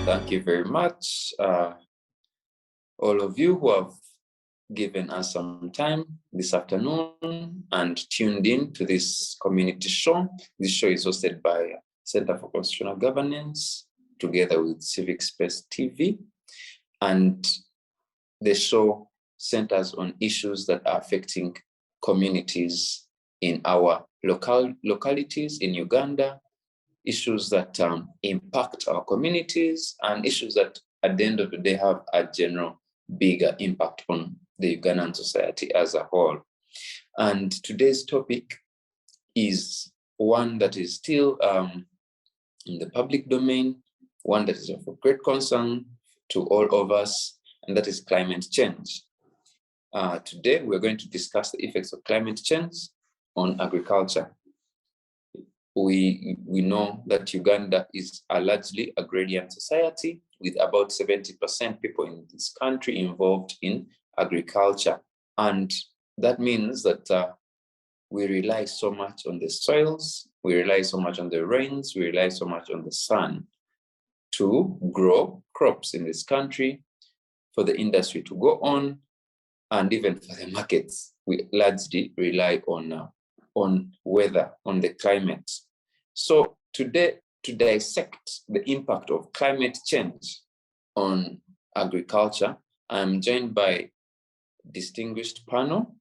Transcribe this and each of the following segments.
Thank you very much, all of you who have given us some time this afternoon and tuned in to this community show. This show is hosted by Center for Constitutional Governance together with Civic Space TV. And the show centers on issues that are affecting communities in our localities in Uganda, issues that impact our communities, and issues that at the end of the day have a general bigger impact on the Ugandan society as a whole. And today's topic is one that is still in the public domain, one that is of great concern to all of us, and that is climate change. Today, we're going to discuss the effects of climate change on agriculture. We know that Uganda is a largely agrarian society with about 70% people in this country involved in agriculture. And that means that we rely so much on the soils, we rely so much on the rains, we rely so much on the sun to grow crops in this country, for the industry to go on, and even for the markets. We largely rely on weather, on the climate. So today, to dissect the impact of climate change on agriculture, I'm joined by a distinguished panel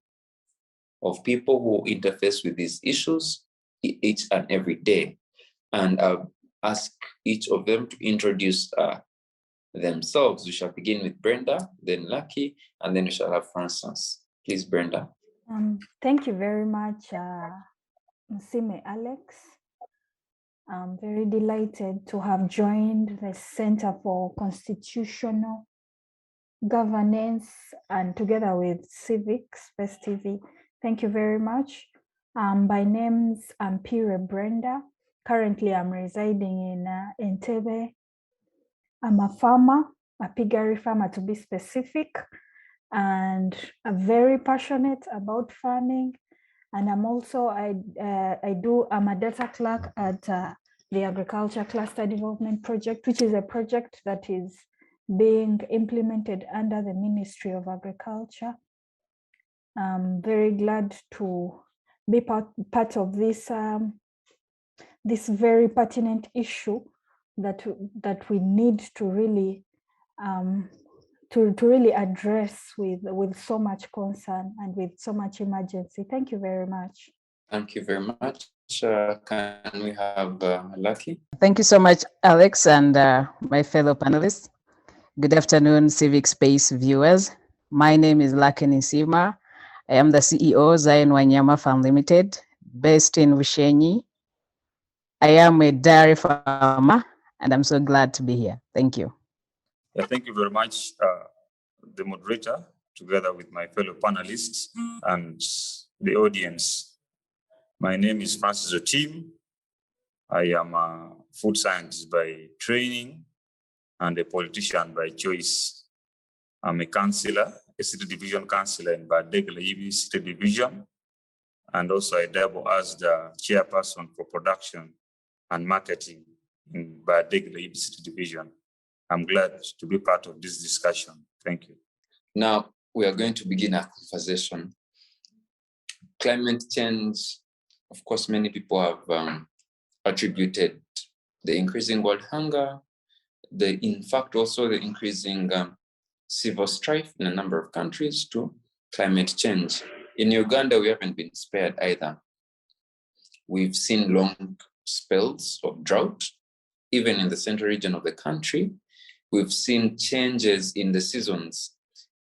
of people who interface with these issues each and every day. And I'll ask each of them to introduce themselves. We shall begin with Brenda, then Lucky, and then we shall have Francis. Please, Brenda. Thank you very much, Musiime Alex. I'm very delighted to have joined the Center for Constitutional Governance and together with Civic Space TV. Thank you very much. My name's Ampiire Brendah. Currently, I'm residing in Entebbe. I'm a farmer, a piggery farmer to be specific, and I'm very passionate about farming. And I'm also, I'm a data clerk at the Agriculture Cluster Development Project, which is a project that is being implemented under the Ministry of Agriculture. I'm very glad to be part of this, this very pertinent issue that we need to really really address with so much concern and with so much emergency. Thank you very much. Thank you very much. Can we have Lucky? Thank you so much, Alex, and my fellow panelists. Good afternoon, Civic Space viewers. My name is Lucky Ninsiima. I am the CEO of Wanyama Farm Limited, based in Bushenyi. I am a dairy farmer, and I'm so glad to be here. Thank you. Yeah, thank you very much, the moderator, together with my fellow panelists and the audience. My name is Francis Otim. I am a food scientist by training and a politician by choice. I'm a councillor, a city division councillor in Piggery city division, and also I dabble as the chairperson for production and marketing in Piggery city division. I'm glad to be part of this discussion. Thank you. Now, we are going to begin our conversation. Climate change, of course, many people have attributed the increasing world hunger, in fact, also the increasing civil strife in a number of countries to climate change. In Uganda, we haven't been spared either. We've seen long spells of drought, even in the central region of the country. We've seen changes in the seasons.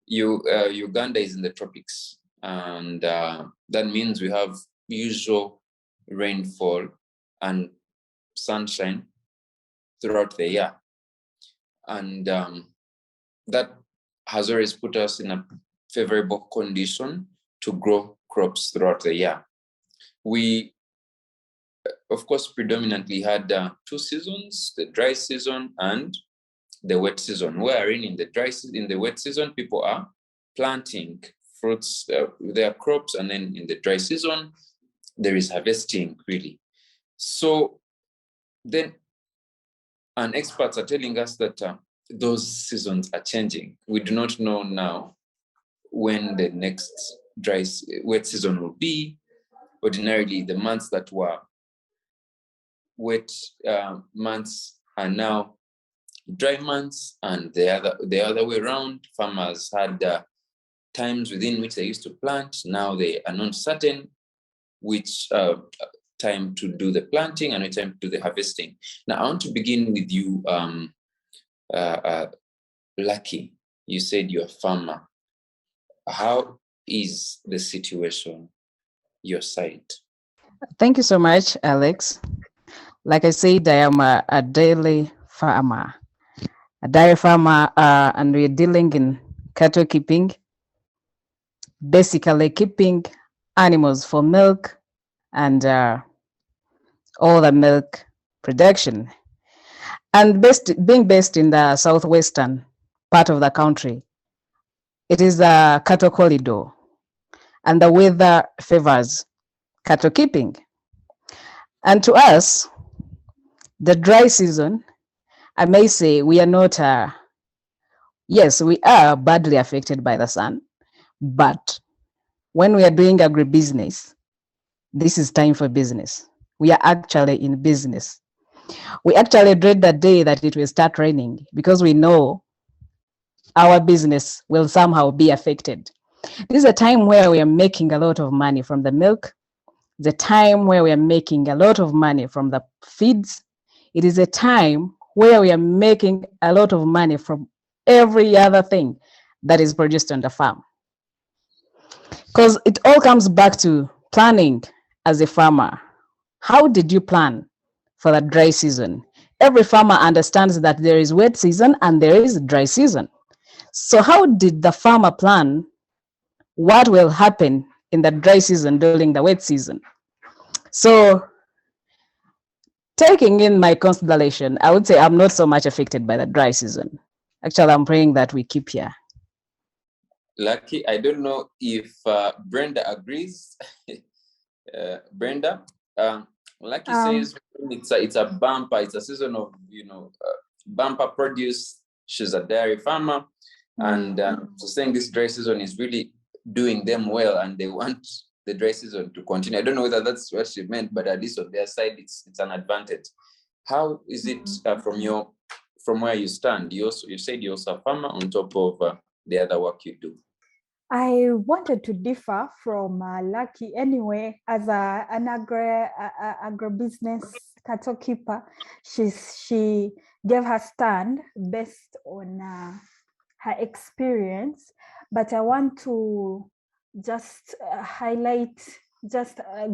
Uganda is in the tropics, and that means we have usual rainfall and sunshine throughout the year. And that has always put us in a favorable condition to grow crops throughout the year. We, of course, predominantly had two seasons, the dry season and the wet season. Wherein in the wet season, people are planting fruits, their crops, and then in the dry season, there is harvesting, really. So then And experts are telling us that those seasons are changing. We do not know now when the next wet season will be. Ordinarily, the months that were wet months are now dry months, and the other way around. Farmers had times within which they used to plant. Now they are not certain which time to do the planting and which time to do the harvesting. Now I want to begin with you, Lucky. You said you're a farmer. How is the situation your side? Thank you so much, Alex. Like I said, I am a dairy farmer, and we're dealing in cattle keeping, basically keeping animals for milk and all the milk production. And being based in the southwestern part of the country, it is a cattle corridor, and the weather favors cattle keeping. And to us, the dry season, I may say we are not, yes, we are badly affected by the sun, but when we are doing agribusiness, this is time for business. We are actually in business. We actually dread the day that it will start raining because we know our business will somehow be affected. This is a time where we are making a lot of money from the milk. It's a time where we are making a lot of money from the feeds. It is a time where we are making a lot of money from every other thing that is produced on the farm. Because it all comes back to planning as a farmer. How did you plan for the dry season? Every farmer understands that there is wet season and there is dry season. So how did the farmer plan what will happen in the dry season during the wet season? So taking in my consideration, I would say I'm not so much affected by the dry season. Actually, I'm praying that we keep here. Lucky, I don't know if Brenda agrees. Brenda, Lucky says it's a bumper, it's a season of, bumper produce. She's a dairy farmer, and so saying this dry season is really doing them well, and they want the dry season to continue. I don't know whether that's what she meant, but at least on their side, it's an advantage. How is it from where you stand? You said you're also a farmer on top of the other work you do. I wanted to differ from Lucky anyway. As an agribusiness cattle keeper, she gave her stand based on her experience. But I want to just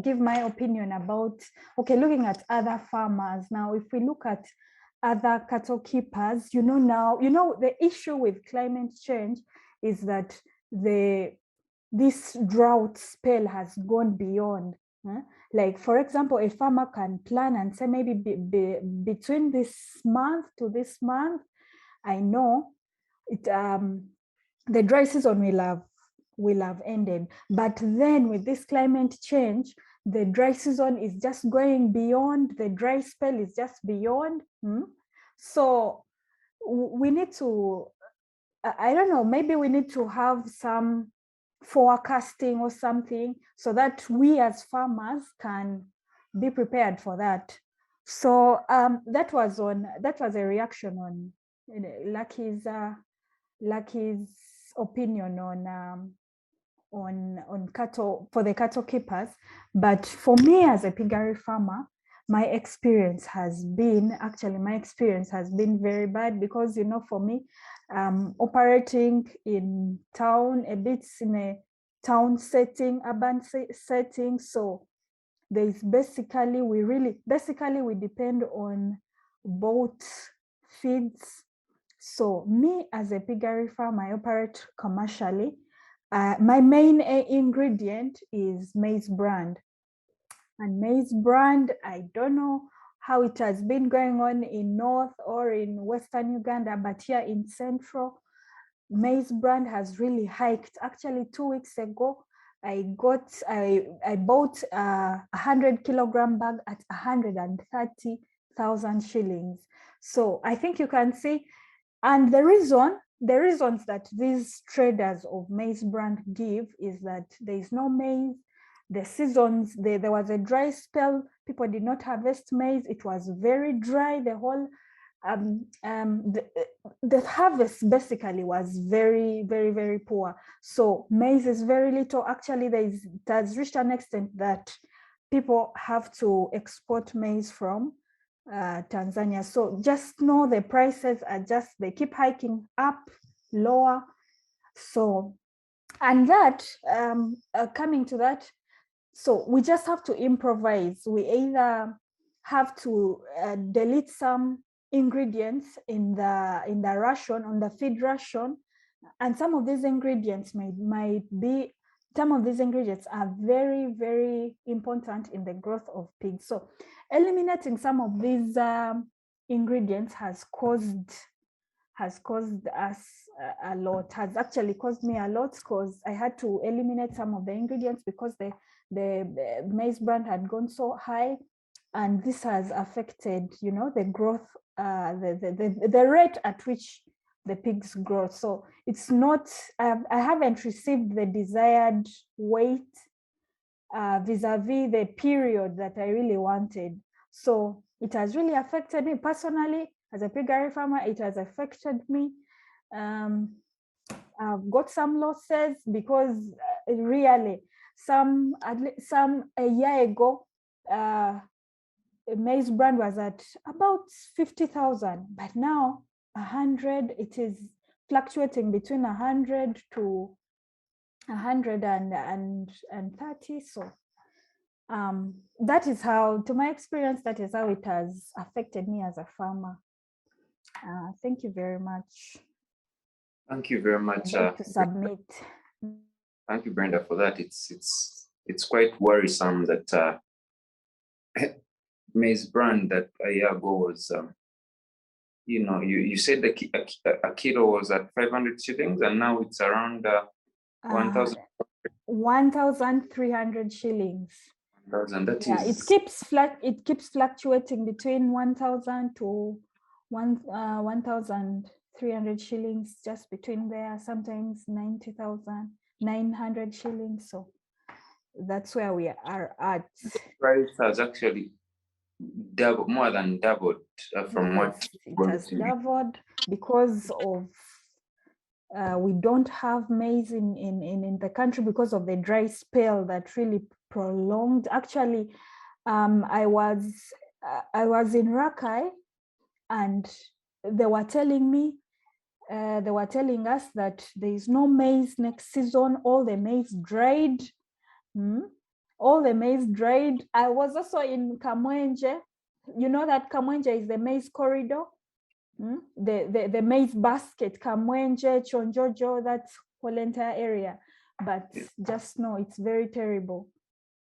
give my opinion about, looking at other farmers. Now, if we look at other cattle keepers, the issue with climate change is that this drought spell has gone beyond. Like, for example, a farmer can plan and say maybe between this month to this month, I know it, the dry season will have ended. But then with this climate change, the dry season is just going beyond, the dry spell is just beyond. So we need to, I don't know, maybe we need to have some forecasting or something so that we as farmers can be prepared for that. So that was a reaction on Lucky's opinion on cattle, for the cattle keepers. But for me as a piggery farmer, my experience has been very bad, because for me, operating in town, a bit in a town setting, urban setting, so there's basically we depend on both feeds. So me as a piggery farm, I operate commercially. My main ingredient is maize bran. And maize bran, I don't know how it has been going on in North or in Western Uganda, but here in Central, maize bran has really hiked. Actually, 2 weeks ago, I bought a 100 kilogram bag at 130 thousand shillings. So I think you can see, and the reasons that these traders of maize brand give is that there is no maize. The seasons, there was a dry spell. People did not harvest maize. It was very dry. The whole the harvest basically was very, very, very poor. So maize is very little. Actually, it has reached an extent that people have to export maize from Tanzania. So just know the prices are they keep hiking up, lower. So, and that, coming to that, so we just have to improvise. We either have to delete some ingredients in the ration, on the feed ration, and some of these ingredients some of these ingredients are very, very important in the growth of pigs. So eliminating some of these ingredients has caused us a lot, has actually caused me a lot, because I had to eliminate some of the ingredients because the maize brand had gone so high, and this has affected, the growth, the rate at which the pigs grow. So it's not, I haven't received the desired weight vis-a-vis the period that I really wanted. So it has really affected me personally as a piggery farmer. It has affected me. I've got some losses because really a year ago, maize brand was at about 50,000, but now 100, it is fluctuating between 100 to 130. So that is how, to my experience, that is how it has affected me as a farmer. Thank you very much. Thank you very much. To submit. Thank you, Brenda, for that. It's quite worrisome that maize brand that a year ago was, you said a kilo was at 500 shillings, and now it's around 1,000. 1,300 shillings. 1,000. That yeah, is. It keeps fluctuating between 1,000 to 1,300 shillings, just between there. Sometimes 90,900 shillings. So that's where we are at. The price has actually more than doubled from what it has doubled because of we don't have maize in the country because of the dry spell that really prolonged. Actually, I was in Rakai, and they were telling us that there is no maize next season. All the maize dried. All the maize dried. I was also in Kamwenje. You know that Kamwenje is the maize corridor. The maize basket, Kamwenje, Chonjojo, that's whole entire area. But just know it's very terrible.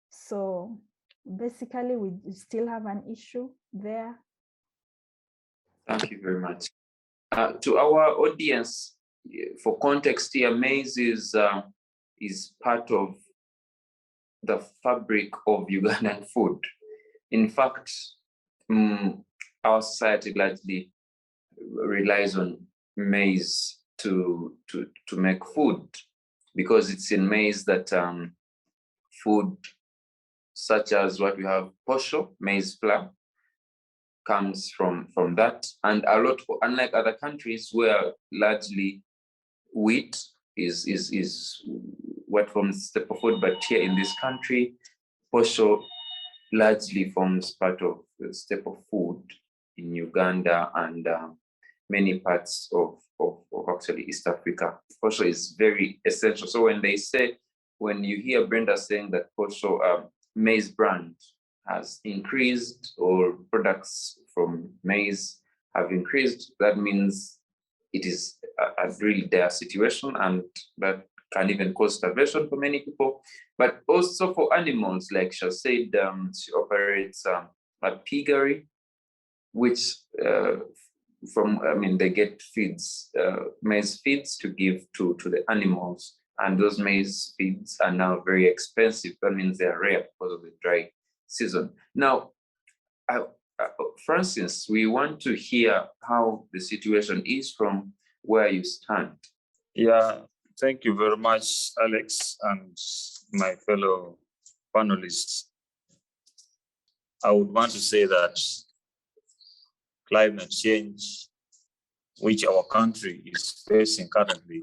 So basically, we still have an issue there. Thank you very much. To our audience, for context here, maize is part of the fabric of Ugandan food. In fact, our society largely relies on maize to make food, because it's in maize that food such as what we have, posho, maize flour, comes from that. And a lot, unlike other countries where largely wheat is what forms staple food, but here in this country, posho largely forms part of the staple food in Uganda and many parts of actually East Africa. Posho is very essential. So when you hear Brenda saying that posho maize brand has increased, or products from maize have increased, that means it is a really dire situation, and that can even cause starvation for many people. But also for animals, like she said, she operates at Piggery, which they get feeds, maize feeds to give to the animals, and those maize feeds are now very expensive. That means they're rare because of the dry season. Now, I Francis, we want to hear how the situation is from where you stand. Yeah, thank you very much, Alex, and my fellow panelists. I would want to say that climate change, which our country is facing currently,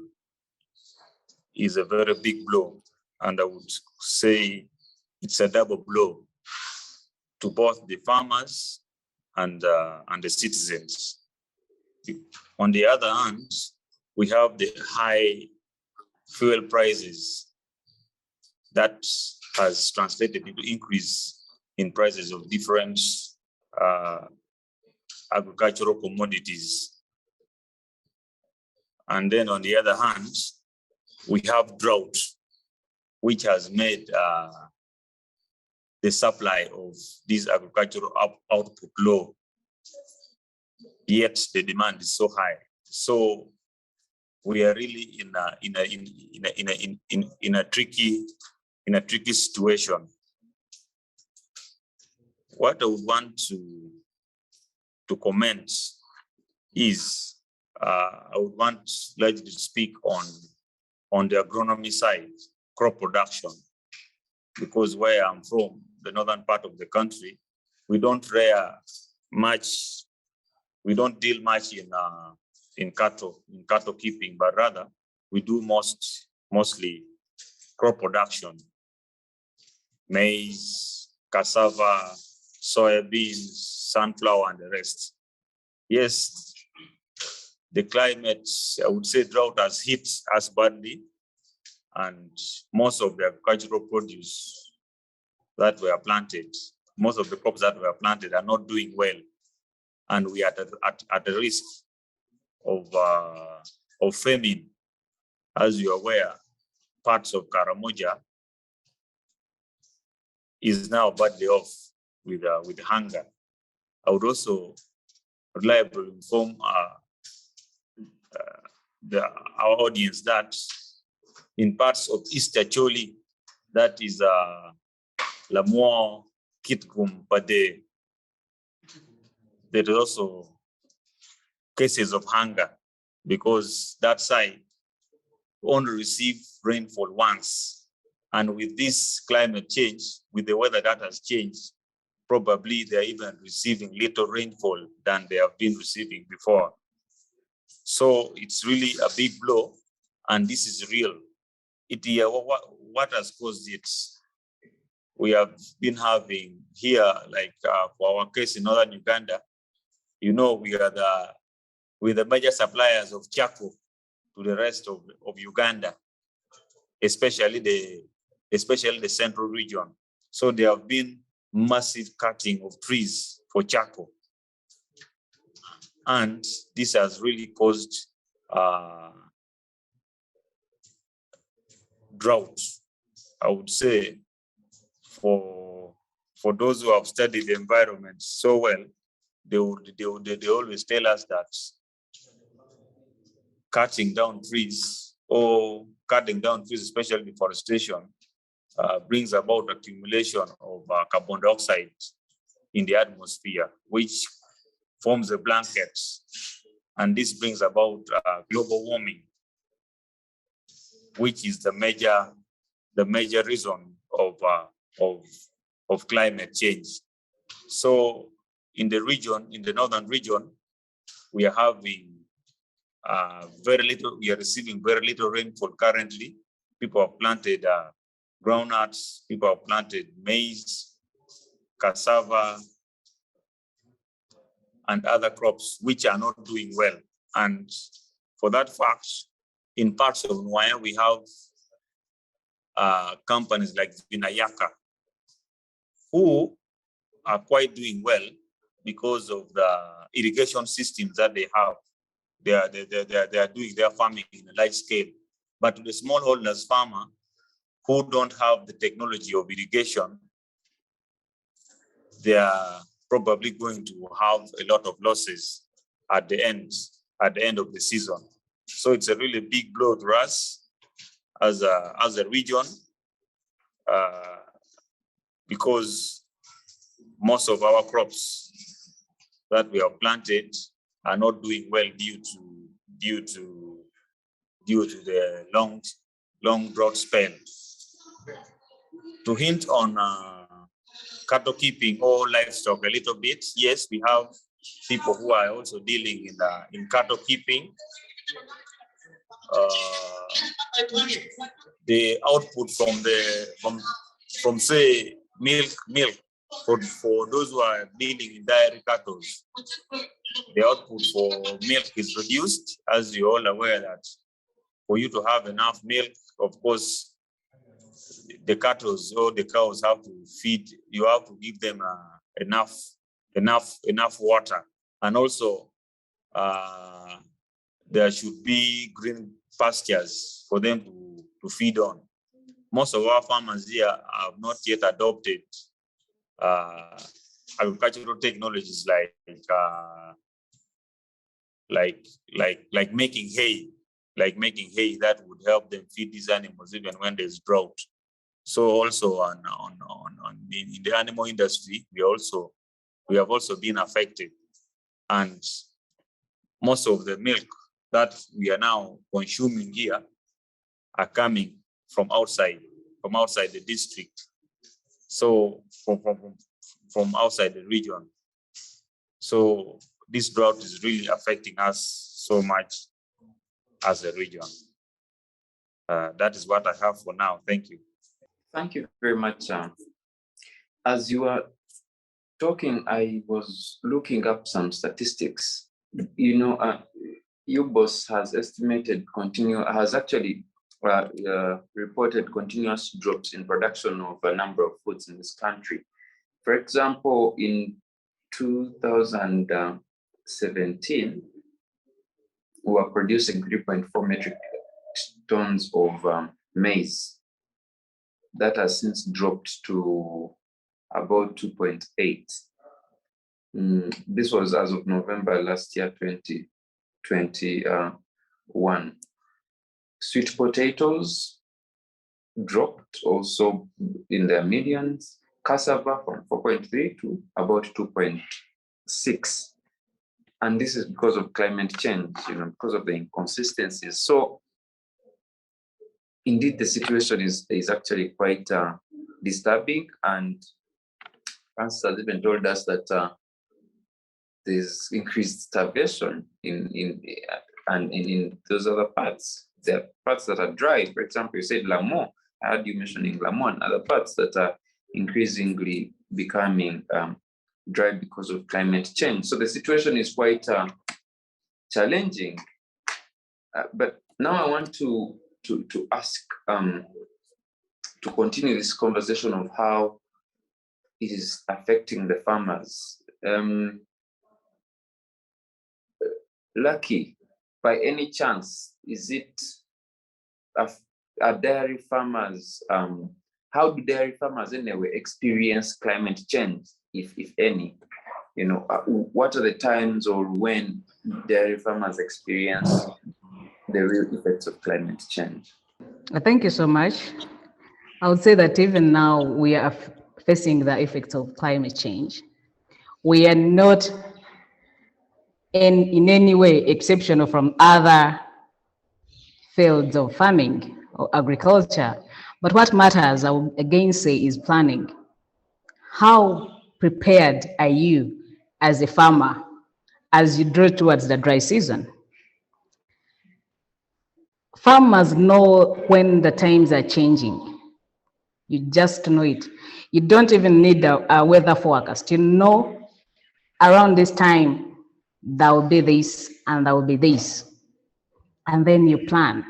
is a very big blow. And I would say it's a double blow to both the farmers and the citizens. On the other hand, we have the high fuel prices that has translated into increase in prices of different agricultural commodities. And then on the other hand, we have drought, which has made the supply of this agricultural output low, yet the demand is so high. So we are really in a tricky situation. What I would want to comment is I would want largely to speak on the agronomy side, crop production, because where I'm from, the northern part of the country, we don't deal much in cattle keeping, but rather we do mostly crop production, maize, cassava, soybeans, sunflower, and the rest. Yes, the climate, I would say drought has hit us badly, and most of the agricultural produce that were planted, most of the crops that were planted are not doing well. And we are at the risk of famine. As you are aware, parts of Karamoja is now badly off with hunger. I would also reliably inform our audience that in parts of East Acholi, that is Lamoa, Kitgum, Bade, there is also cases of hunger because that side only receive rainfall once. And with this climate change, with the weather that has changed, probably they're even receiving little rainfall than they have been receiving before. So it's really a big blow, and this is real. What has caused it? We have been having here, like for our case in northern Uganda, you know, we are the major suppliers of charcoal to the rest of Uganda, especially the central region. So there have been massive cutting of trees for charcoal. And this has really caused drought, I would say, for those who have studied the environment so well. They always tell us that cutting down trees, especially deforestation, brings about accumulation of carbon dioxide in the atmosphere, which forms a blanket, and this brings about global warming, which is the major reason of climate change. So in the northern region, we are having we are receiving very little rainfall currently. People have planted groundnuts, people have planted maize, cassava, and other crops which are not doing well. And for that fact, in parts of Nwaya, we have companies like Vinayaka who are quite doing well because of the irrigation systems that they have. They are doing their farming in a large scale. But to the smallholders farmer who don't have the technology of irrigation, they are probably going to have a lot of losses at the end of the season. So it's a really big blow to us as a region, because most of our crops that we have planted are not doing well due to the long drought spell. To hint on cattle keeping or livestock a little bit, yes, we have people who are also dealing in cattle keeping. The output from say milk for those who are dealing in dairy cattle, the output for milk is reduced, as you're all aware that for you to have enough milk, of course, the cattle or the cows have to feed. You have to give them enough water, and also there should be green pastures for them to feed on. Most of our farmers here have not yet adopted agricultural technologies like making hay, that would help them feed these animals even when there's drought. So also in the animal industry, we have also been affected, and most of the milk that we are now consuming here are coming from outside the district. So from outside the region. So this drought is really affecting us so much as a region. That is what I have for now. Thank you. Thank you very much. As you are talking, I was looking up some statistics. You know, UBOS has actually reported continuous drops in production of a number of foods in this country. For example, in 2017, we were producing 3.4 metric tons of maize. That has since dropped to about 2.8. This was as of November last year, 2021. Sweet potatoes dropped also in their millions. Cassava from 4.3 to about 2.6. And this is because of climate change, because of the inconsistencies. So indeed, the situation is actually quite disturbing. And Francis has even told us that there's increased starvation in those other parts. There are parts that are dry. For example, you said Lamont. I heard you mentioning Lamont, and other parts that are increasingly becoming dry because of climate change. So the situation is quite challenging. But now I want to ask, to continue this conversation of how it is affecting the farmers. Lucky, by any chance, is it are dairy farmers, how do dairy farmers anyway experience climate change, if any? What are the times or when dairy farmers experience the real effects of climate change? Thank you so much. I would say that even now we are facing the effects of climate change. We are not in any way exceptional from other fields of farming or agriculture. But what matters, I will again say, is planning. How prepared are you as a farmer as you draw towards the dry season? Farmers know when the times are changing. You just know it. You don't even need a weather forecast. You know around this time, there will be this and there will be this. And then you plan.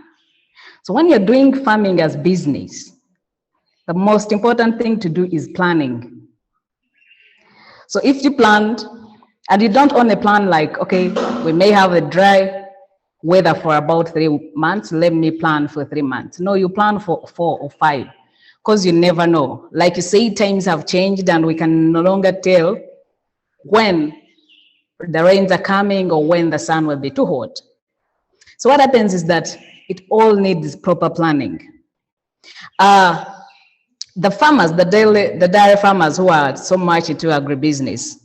So when you're doing farming as business, the most important thing to do is planning. So if you planned, and you don't only plan like, okay, we may have a dry weather for about 3 months, let me plan for 3 months. No, you plan for 4 or 5, because you never know. Like you say, times have changed and we can no longer tell when the rains are coming or when the sun will be too hot. So what happens is that it all needs proper planning. The farmers, the dairy farmers who are so much into agribusiness,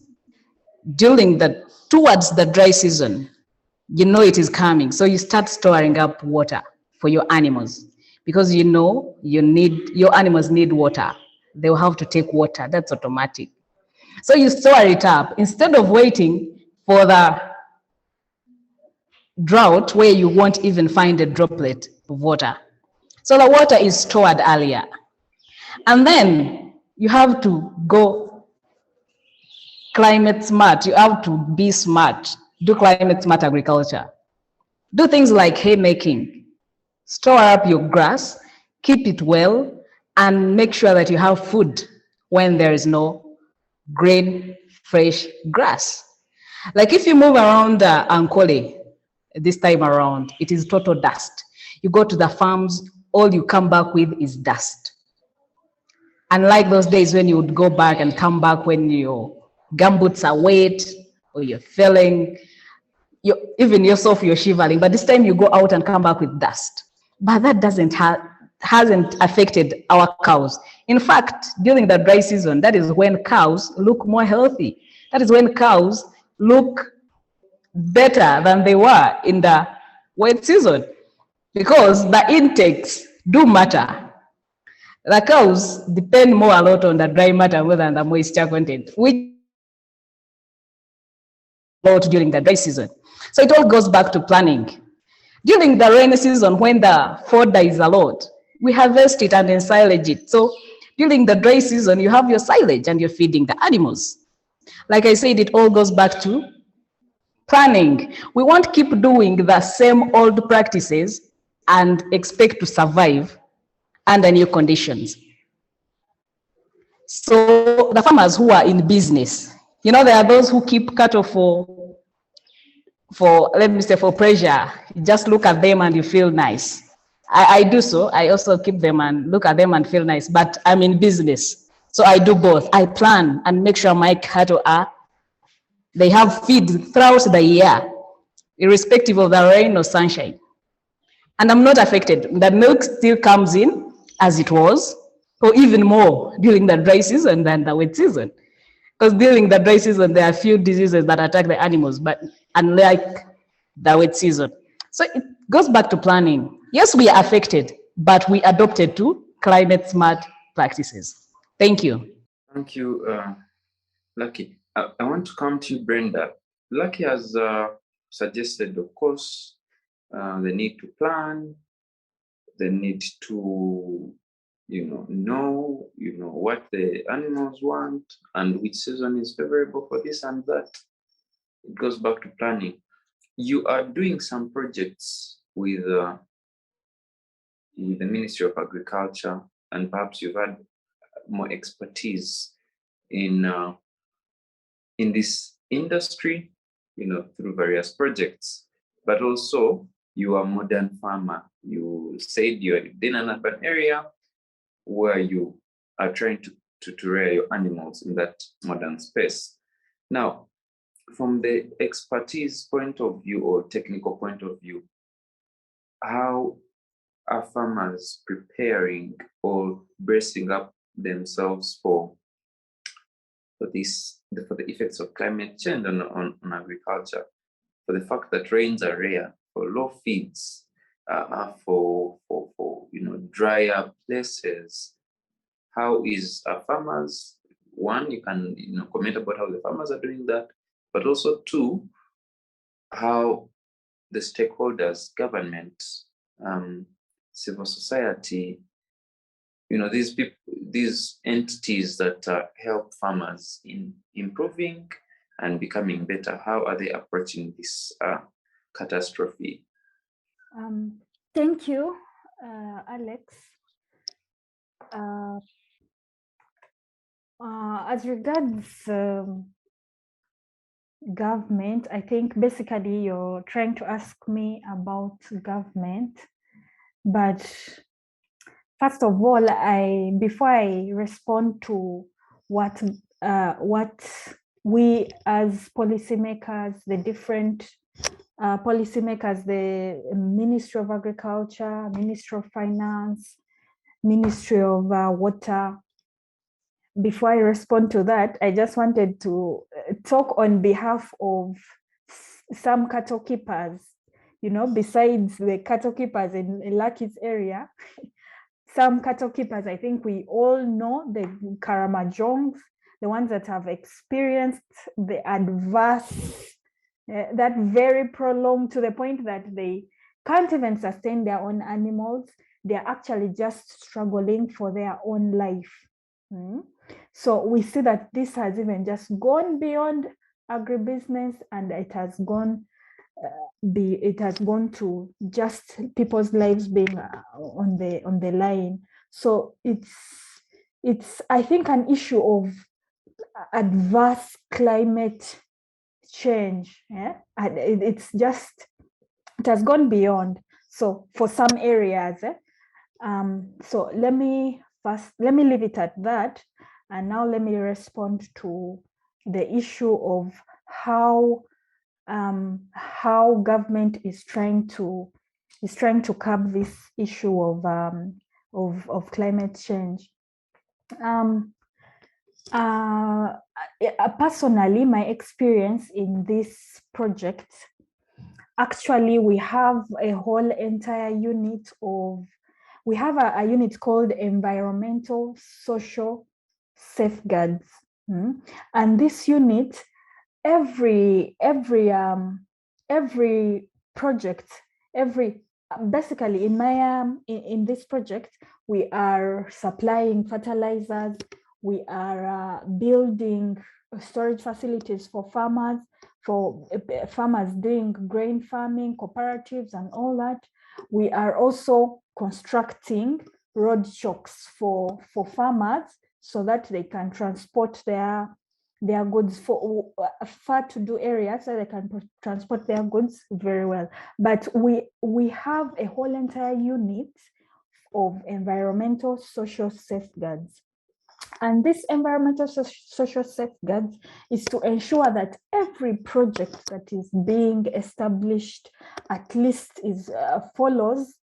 during the towards the dry season, you know it is coming. So you start storing up water for your animals because you know your animals need water. They will have to take water. That's automatic. So you store it up instead of waiting for the drought where you won't even find a droplet of water. So the water is stored earlier. And then you have to go climate smart. You have to be smart. Do climate smart agriculture. Do things like haymaking. Store up your grass, keep it well, and make sure that you have food when there is no green, fresh grass. Like if you move around Ankole this time around, it is total dust. You go to the farms, all you come back with is dust. Unlike those days when you would go back and come back when your gumboots are wet or you're feeling, even yourself, you're shivering, but this time you go out and come back with dust. But that hasn't affected our cows. In fact, during the dry season, that is when cows look more healthy. That is when cows look better than they were in the wet season because the intakes do matter. The cows depend more a lot on the dry matter more than the moisture content, which during the dry season. So it all goes back to planning. During the rainy season, when the fodder is a lot, we harvest it and then silage it. So during the dry season, you have your silage and you're feeding the animals. Like I said, it all goes back to planning. We won't keep doing the same old practices and expect to survive under new conditions. So the farmers who are in business, you know, there are those who keep cattle for let me say, for pressure. You just look at them and you feel nice. I do so. I also keep them and look at them and feel nice, but I'm in business. So I do both. I plan and make sure my cattle they have feed throughout the year, irrespective of the rain or sunshine. And I'm not affected. The milk still comes in as it was, or even more during the dry season than the wet season. Because during the dry season, there are few diseases that attack the animals, but unlike the wet season. So it goes back to planning. Yes, we are affected, but we adopted to climate smart practices. Thank you. Thank you, Lucky. I want to come to you, Brenda. Lucky has suggested, of course, the need to plan, the need to know what the animals want and which season is favorable for this and that. It goes back to planning. You are doing some projects with the Ministry of Agriculture, and perhaps you've had more expertise in this industry, through various projects. But also, you are a modern farmer. You said you're in an urban area where you are trying to rear your animals in that modern space. Now, from the expertise point of view or technical point of view, how are farmers preparing or bracing up themselves for the effects of climate change on agriculture, for the fact that rains are rare, for low feeds, for drier places? How is farmers? One, you can comment about how the farmers are doing that, but also two, how the stakeholders, government, civil society, these entities that help farmers in improving and becoming better, how are they approaching this catastrophe? Thank you, Alex. As regards government, I think basically you're trying to ask me about government, but first of all, before I respond to what we as policymakers, the different policymakers, the Ministry of Agriculture, Ministry of Finance, Ministry of Water, before I respond to that, I just wanted to talk on behalf of some cattle keepers, you know, besides the cattle keepers in Lucky's area. Some cattle keepers, I think we all know, the Karamajongs, the ones that have experienced the adverse, that very prolonged, to the point that they can't even sustain their own animals. They're actually just struggling for their own life. So we see that this has even just gone beyond agribusiness, and it has gone to just people's lives being on the line. So it's I think an issue of adverse climate change. And it has gone beyond. So for some areas, so let me leave it at that, and now let me respond to the issue of how government is trying to curb this issue of climate change. Personally, my experience in this project, actually, we have a whole entire unit of, we have a unit called Environmental Social Safeguards. And this unit, every project, basically in my in this project, we are supplying fertilizers, we are building storage facilities for farmers doing grain farming, cooperatives and all that. We are also constructing road chokes for farmers so that they can transport their goods for far to do areas, so they can transport their goods very well. But we have a whole entire unit of environmental social safeguards. And this environmental social safeguards is to ensure that every project that is being established at least is follows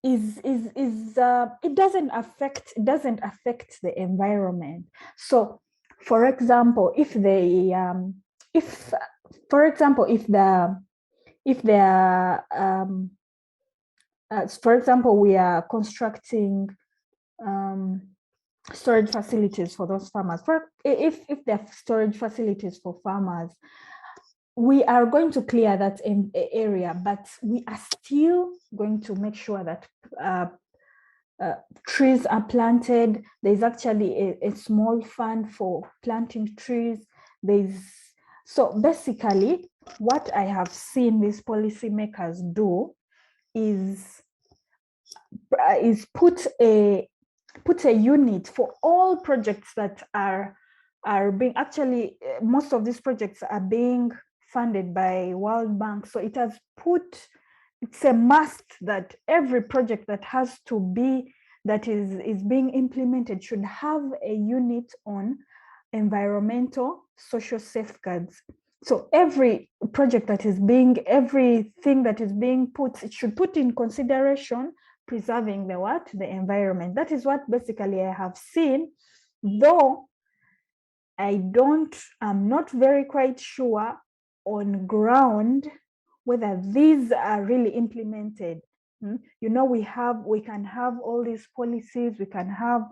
it doesn't affect the environment. So for example, if for example we are constructing storage facilities for those farmers, if there are storage facilities for farmers, we are going to clear that area, but we are still going to make sure that trees are planted. There's actually a small fund for planting trees. So basically what I have seen these policymakers do is put a unit for all projects that are being, actually most of these projects are being funded by World Bank. So it's a must that every project that is being implemented should have a unit on environmental social safeguards. So every project that is everything that is being put, it should put in consideration preserving the environment. That is what basically I have seen, though I'm not very quite sure on ground whether these are really implemented. You know, we can have all these policies, we can have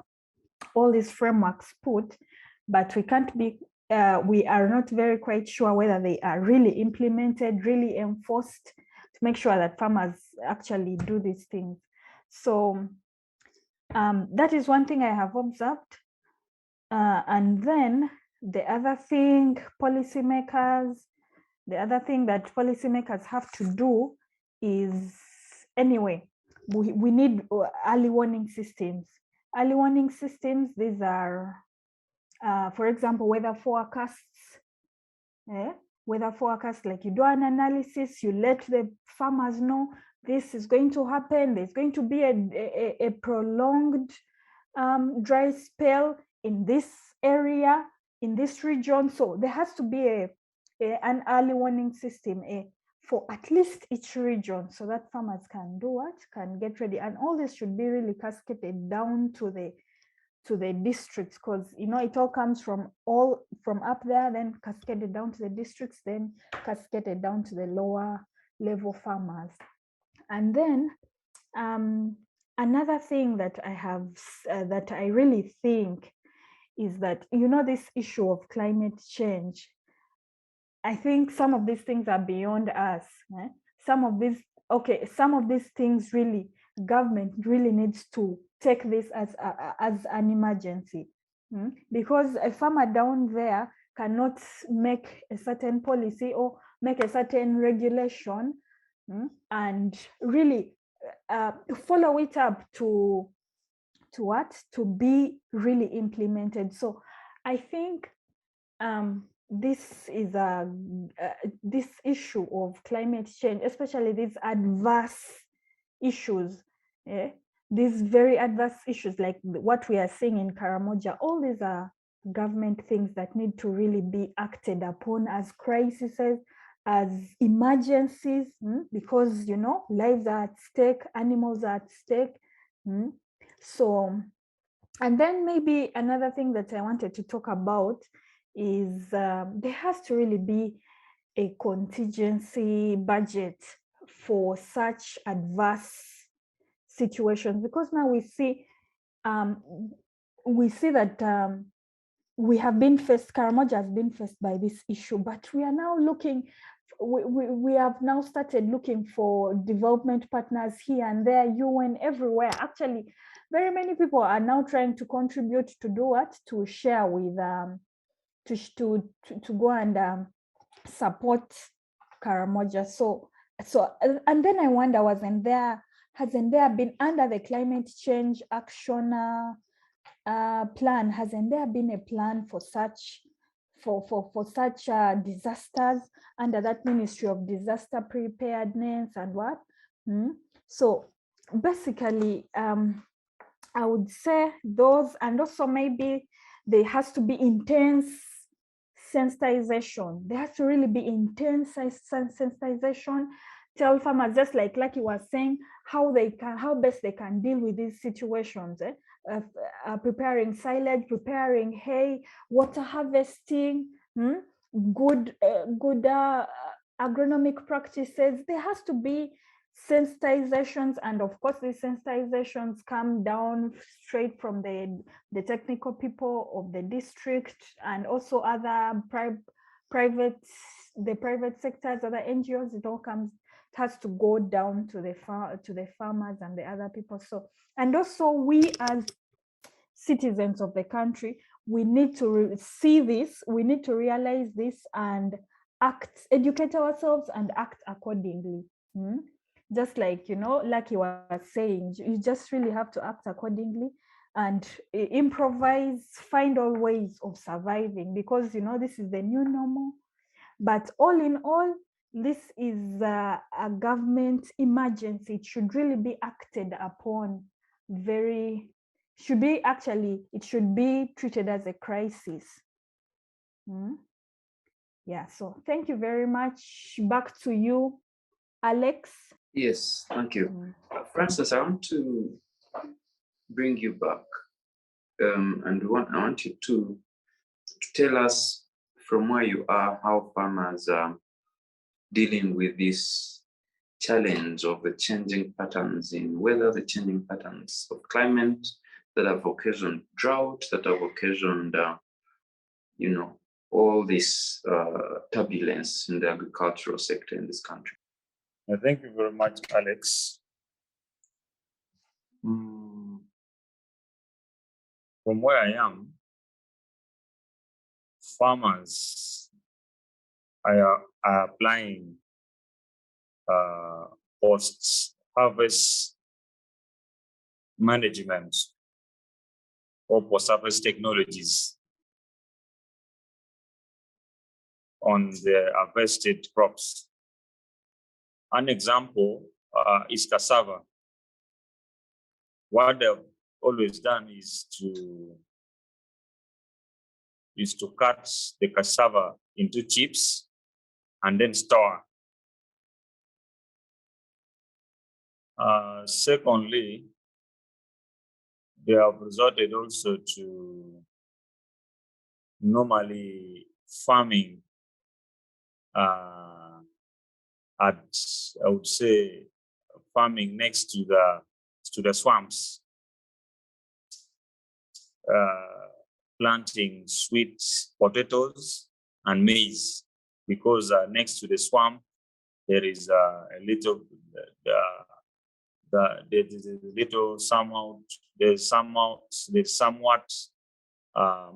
all these frameworks put, but we are not very quite sure whether they are really implemented, really enforced, to make sure that farmers actually do these things. So that is one thing I have observed. And then the other thing that policymakers have to do is, anyway, we need early warning systems. Early warning systems, these are, for example, weather forecasts. Weather forecasts, like you do an analysis, you let the farmers know this is going to happen. There's going to be a prolonged dry spell in this area, in this region. So there has to be an early warning system for at least each region, so that farmers can get ready. And all this should be really cascaded down to to the districts, because it all comes from up there, then cascaded down to the districts, then cascaded down to the lower level farmers. And then another thing that I have that I really think is that this issue of climate change, I think some of these things are beyond us. Some of these things really, government really needs to take this as an emergency, because a farmer down there cannot make a certain policy or make a certain regulation and really follow it up to be really implemented. So I think this is this issue of climate change, especially these adverse issues, these very adverse issues like what we are seeing in Karamoja, all these are government things that need to really be acted upon as crises, as emergencies, because lives are at stake, animals are at stake. So, and then maybe another thing that I wanted to talk about is there has to really be a contingency budget for such adverse situations, because now we see that we have been faced, Karamoja has been faced by this issue, but we are now looking, we have now started looking for development partners here and there, UN, everywhere. Actually, very many people are now trying to contribute to do what? To share with, to go and support Karamoja. So, and then I wonder, hasn't there been, under the climate change action plan, hasn't there been a plan for such disasters under that Ministry of Disaster Preparedness and what? So basically, I would say those, and also maybe there has to be intense sensitization. There has to really be intense sensitization. Tell farmers, just like Lucky was saying, how best they can deal with these situations. Preparing silage, preparing hay, water harvesting, good agronomic practices. There has to be sensitizations, and of course these sensitizations come down straight from the technical people of the district, and also other private sectors, other NGOs. It all has to go down to the farmers and the other people. So, and also we as citizens of the country, we need to see this, we need to realize this and educate ourselves and act accordingly. Just like, like you were saying, you just really have to act accordingly and improvise, find all ways of surviving, because this is the new normal. But all in all, this is a government emergency. It should really be acted upon it should be treated as a crisis. Yeah, so thank you very much. Back to you, Alex. Yes, thank you. Francis, I want to bring you back, and I want you to tell us from where you are, how farmers are dealing with this challenge of the changing patterns in weather, the changing patterns of climate that have occasioned drought, that have occasioned, all this turbulence in the agricultural sector in this country. Thank you very much, Alex. From where I am, farmers are applying post-harvest management or post-harvest technologies on the harvested crops. An example is cassava. What they've always done is to cut the cassava into chips and then store. Secondly, they have resorted also to normally farming at, I would say, farming next to the swamps, planting sweet potatoes and maize, because next to the swamp there is a little little somehow there's somewhat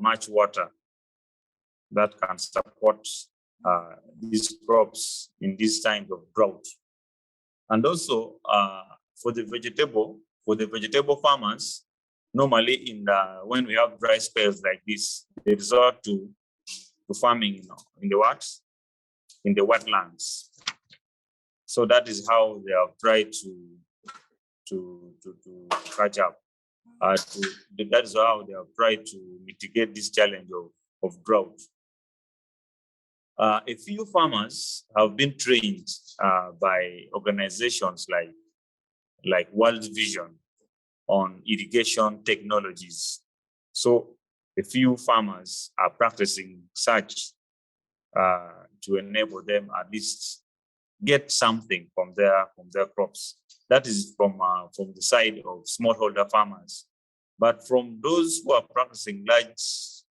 much water that can support these crops in these times of drought. And also for the vegetable farmers, normally when we have dry spells like this, they resort to farming in the wetlands. So that is how they have tried to catch up. That is how they have tried to mitigate this challenge of drought. A few farmers have been trained by organizations like World Vision on irrigation technologies. So a few farmers are practicing such to enable them at least get something from their crops. That is from the side of smallholder farmers. But from those who are practicing large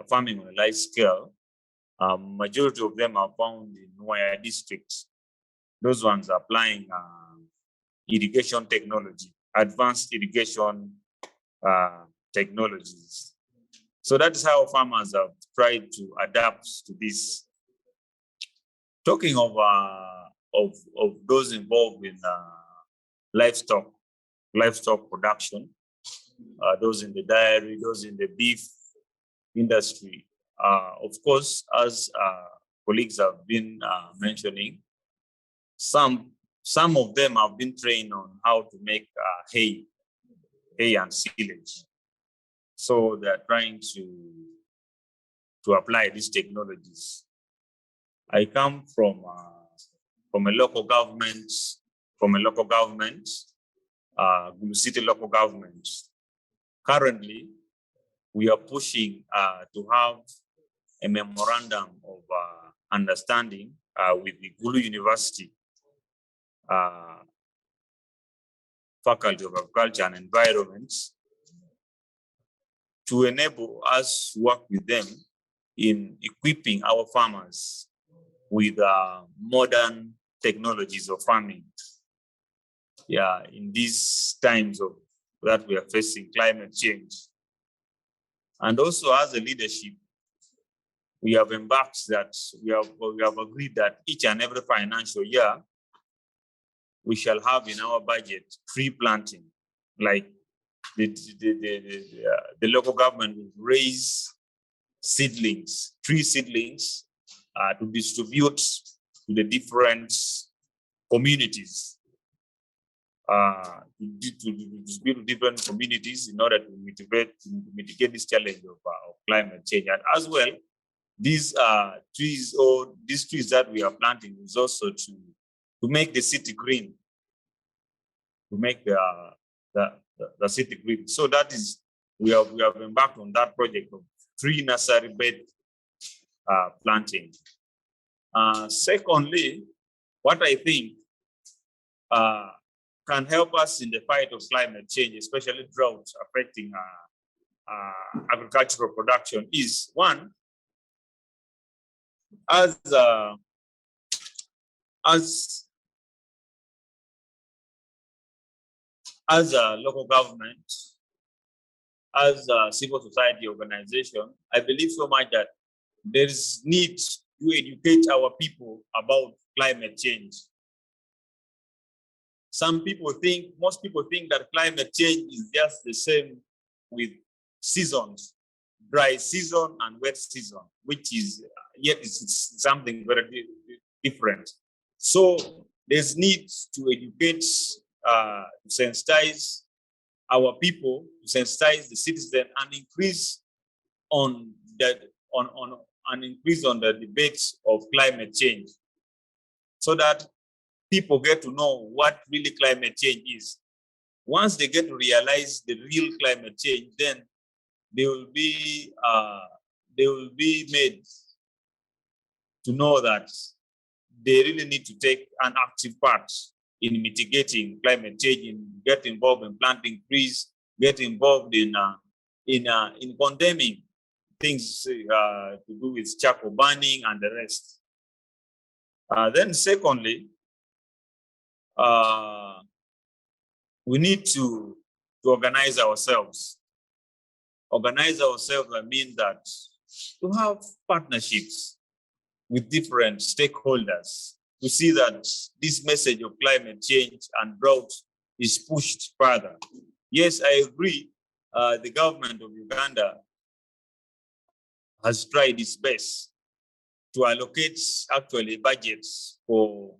farming on a large scale, majority of them are found in Wanyama districts. Those ones are applying irrigation technology, advanced irrigation technologies. So that is how farmers have tried to adapt to this. Talking of those involved in livestock production, those in the dairy, those in the beef industry. Of course, as colleagues have been mentioning, some of them have been trained on how to make hay and silage. So they're trying to apply these technologies. I come from a local government, Gulu City local government. Currently, we are pushing to have a memorandum of understanding with the Gulu University Faculty of Agriculture and Environment to enable us to work with them in equipping our farmers with modern technologies of farming. Yeah, in these times that we are facing climate change. And also as a leadership, we have embarked that we have agreed that each and every financial year, we shall have in our budget tree planting, like the local government will raise tree seedlings to distribute to the different communities, to distribute to different communities in order to mitigate this challenge of climate change. And as well, these trees that we are planting is also to make the city green, to make the city green. So that is, we have embarked on that project of tree nursery bed planting. Secondly, what I think can help us in the fight of climate change, especially droughts affecting agricultural production, is one, as a local government, as a civil society organization, I believe so much that there is need to educate our people about climate change. Most people think that climate change is just the same with seasons, dry season and wet season, which is, yet it's something very different. So there's need to educate, to sensitize our people, to sensitize the citizen, and increase on the debates of climate change, so that people get to know what really climate change is. once they get to realize the real climate change, then they will be made to know that they really need to take an active part in mitigating climate change, in get involved in planting trees, get involved in condemning things to do with charcoal burning and the rest. Then secondly, we need to organize ourselves. Organize ourselves, I mean that to have partnerships with different stakeholders to see that this message of climate change and drought is pushed further. Yes, I agree. The government of Uganda has tried its best to allocate actually budgets for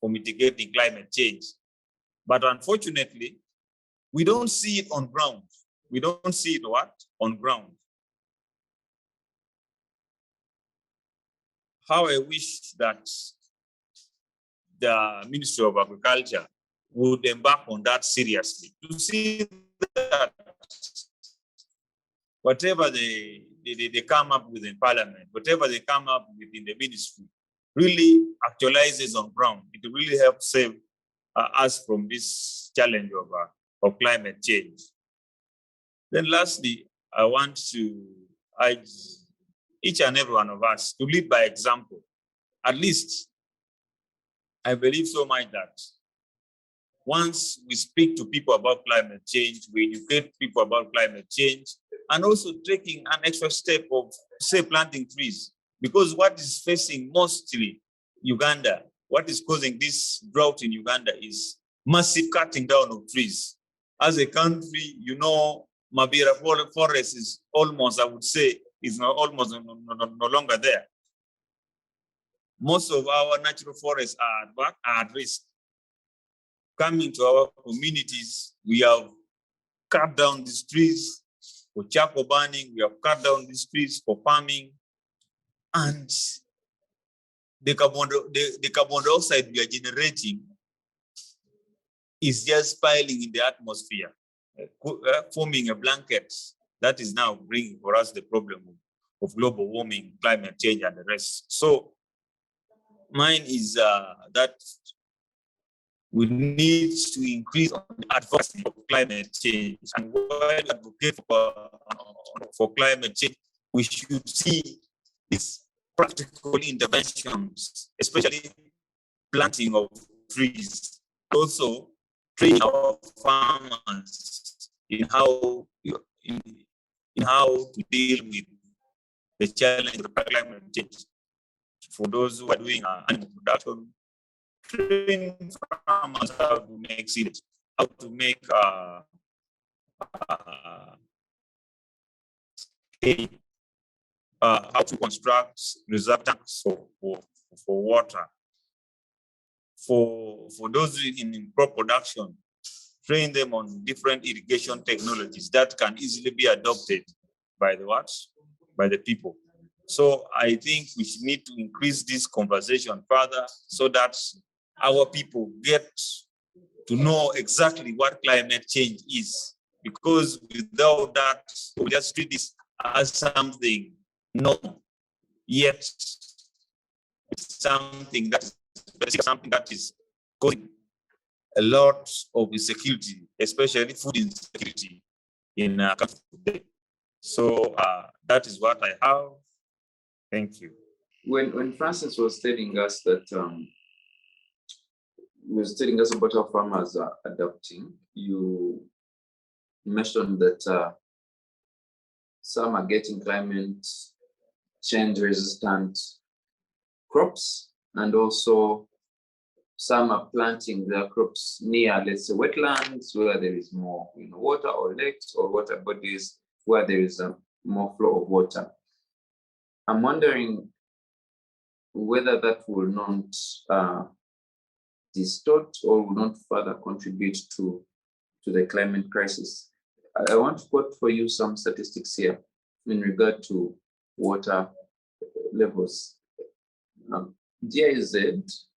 mitigating climate change. But unfortunately, we don't see it on ground. We don't see it what? On ground. How I wish that the Ministry of Agriculture would embark on that seriously to see that whatever they come up with in Parliament, whatever they come up with in the ministry, really actualizes on ground. It will really help save us from this challenge of climate change. Then lastly, I want to urge each and every one of us to lead by example. At least, I believe so much that once we speak to people about climate change, we educate people about climate change, and also taking an extra step of, say, planting trees. Because what is facing mostly Uganda, what is causing this drought in Uganda is massive cutting down of trees. As a country, you know, Ampiire forest is almost, I would say, is almost no longer there. Most of our natural forests are at risk. Coming to our communities, we have cut down these trees for charcoal burning, we have cut down these trees for farming, and the carbon dioxide we are generating is just piling in the atmosphere, forming a blanket that is now bringing for us the problem of global warming, climate change, and the rest. So mine is that we need to increase on the advocacy of climate change. And when we advocate for climate change, we should see these practical interventions, especially planting of trees. Also, training our farmers in how to deal with the challenge of climate change. For those who are doing animal production, train farmers how to make seeds, how to make how to construct reserve tanks for water. For those in crop production, train them on different irrigation technologies that can easily be adopted by the people. So I think we need to increase this conversation further so that our people get to know exactly what climate change is. Because without that, we just treat this as something normal, yet it's something that is causing a lot of insecurity, especially food insecurity in our country today. So that is what I have. Thank you. When Francis was telling us that about how farmers are adapting, you mentioned that some are getting climate change resistant crops, and also some are planting their crops near, let's say, wetlands where there is more water, or lakes or water bodies where there is more flow of water. I'm wondering whether that will not distort or will not further contribute to the climate crisis. I want to quote for you some statistics here in regard to water levels. GIZ,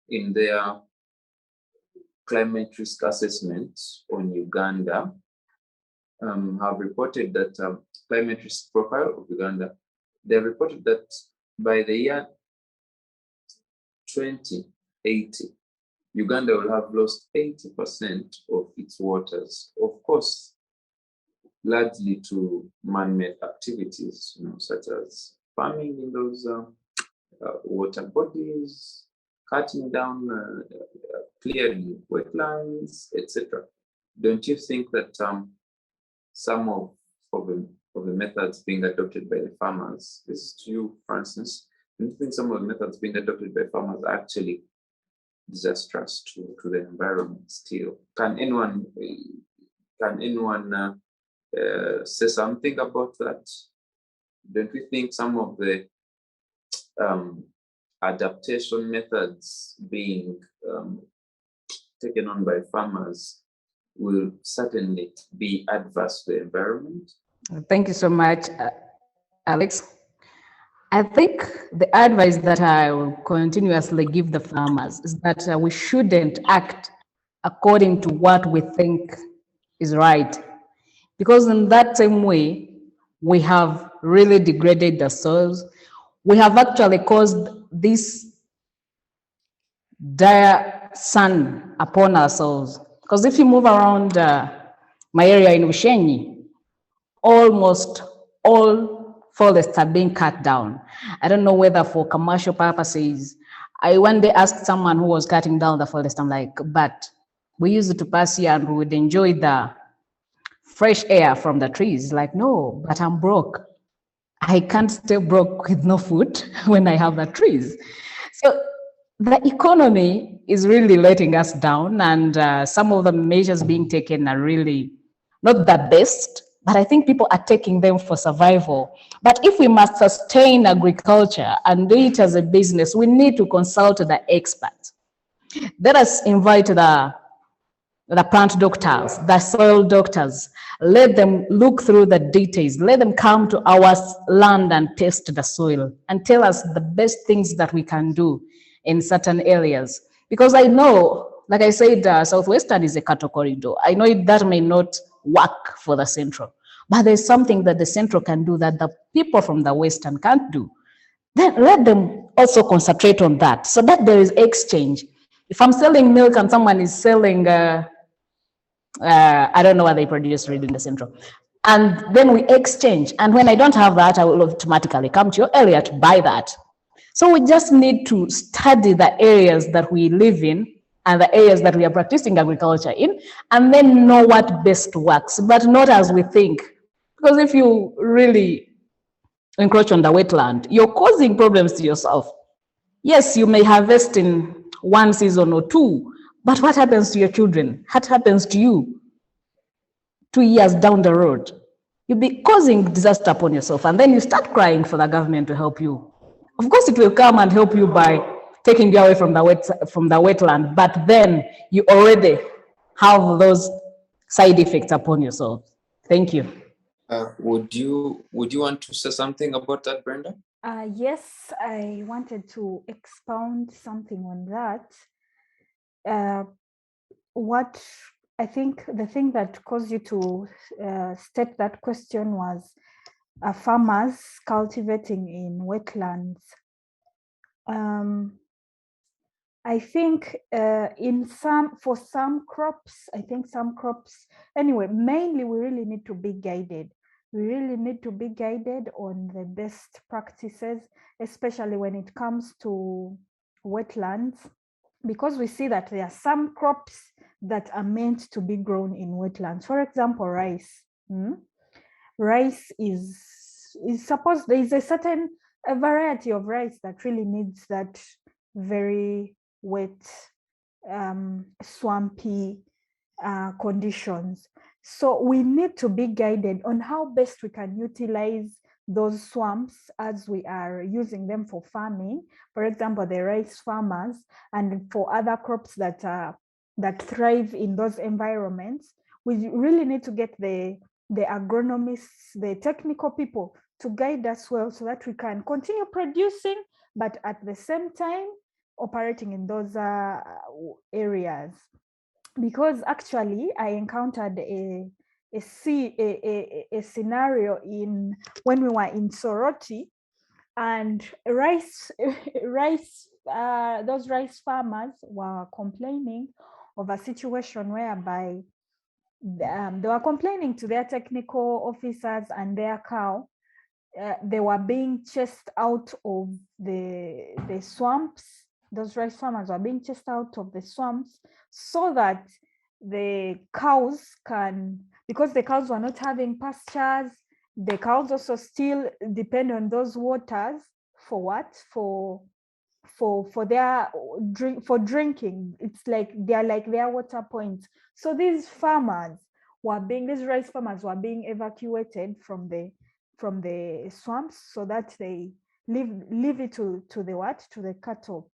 in their climate risk assessment on Uganda have reported that climate risk profile of Uganda, they reported that by the year 2080, Uganda will have lost 80% of its waters. Of course, largely to man-made activities, such as farming in those water bodies, cutting down, clearing wetlands, etc. Don't you think that some of the methods being adopted by the farmers, this is to you, Francis, don't you think some of the methods being adopted by farmers are actually disastrous to the environment still? Can anyone say something about that? Don't we think some of the adaptation methods being taken on by farmers will certainly be adverse to the environment? Thank you so much, Alex. I think the advice that I will continuously give the farmers is that we shouldn't act according to what we think is right. Because in that same way, we have really degraded the soils. We have actually caused this dire sun upon ourselves. Because if you move around my area in Ushenyi, almost all forests are being cut down. I don't know whether for commercial purposes. I one day asked someone who was cutting down the forest, I'm like, but we used to pass here and we would enjoy the fresh air from the trees. Like, no, but I'm broke. I can't stay broke with no food when I have the trees. So the economy is really letting us down, and some of the measures being taken are really not the best, but I think people are taking them for survival. But if we must sustain agriculture and do it as a business, we need to consult the experts. Let us invite the plant doctors, the soil doctors. Let them look through the details. Let them come to our land and test the soil and tell us the best things that we can do in certain areas. Because I know, like I said, Southwestern is a cattle corridor. I know that may not work for the Central, but there's something that the Central can do that the people from the Western can't do. Then let them also concentrate on that so that there is exchange. If I'm selling milk and someone is selling, I don't know what they produce really in the Central, and then we exchange. And when I don't have that, I will automatically come to your area to buy that. So we just need to study the areas that we live in and the areas that we are practicing agriculture in, and then know what best works, but not as we think. Because if you really encroach on the wetland, you're causing problems to yourself. Yes, you may harvest in one season or two, but what happens to your children? What happens to you 2 years down the road? You'll be causing disaster upon yourself, and then you start crying for the government to help you. Of course, it will come and help you by taking you away from the wetland, but then you already have those side effects upon yourself. Thank you. Would you want to say something about that, Brenda? Yes, I wanted to expound something on that. What I think the thing that caused you to state that question was farmers cultivating in wetlands. I think for some crops, anyway, mainly we really need to be guided. We really need to be guided on the best practices, especially when it comes to wetlands, because we see that there are some crops that are meant to be grown in wetlands. For example, rice. Rice is supposed, there is a variety of rice that really needs that very wet, swampy conditions. So we need to be guided on how best we can utilize those swamps as we are using them for farming. For example, the rice farmers, and for other crops that thrive in those environments. We really need to get the agronomists, the technical people to guide us well so that we can continue producing, but at the same time operating in those areas. because actually I encountered a scenario when we were in Soroti, and those rice farmers were complaining of a situation whereby they were complaining to their technical officers, and their cow, they were being chased out of the swamps. Those rice farmers were being chased out of the swamps so that the cows can, because the cows were not having pastures, the cows also still depend on those waters for what? For their drinking. It's like they're like their water points. So these rice farmers were being evacuated from the swamps so that they leave it to the cattle.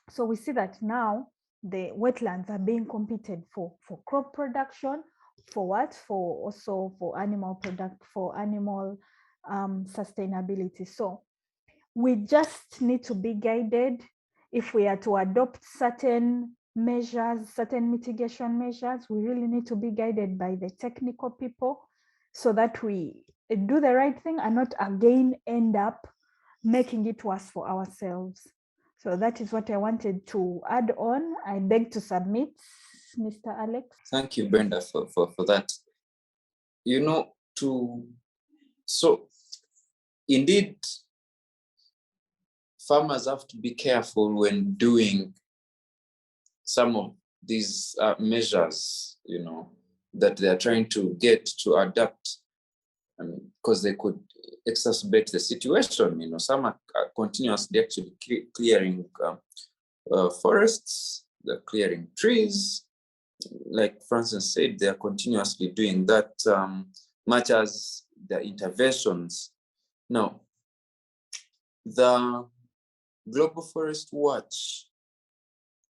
So we see that now the wetlands are being competed for crop production, for also for animal sustainability. So we just need to be guided if we are to adopt certain measures, certain mitigation measures. We really need to be guided by the technical people so that we do the right thing and not again end up making it worse for ourselves. So that is what I wanted to add on. I beg to submit, Mr. Alex. Thank you, Brenda, for that. So indeed, farmers have to be careful when doing some of these measures, that they are trying to get to adapt, because they could exacerbate the situation. Some are continuously actually clearing forests, they're clearing trees. Like Francis said, they are continuously doing that, much as the interventions. Now, the Global Forest Watch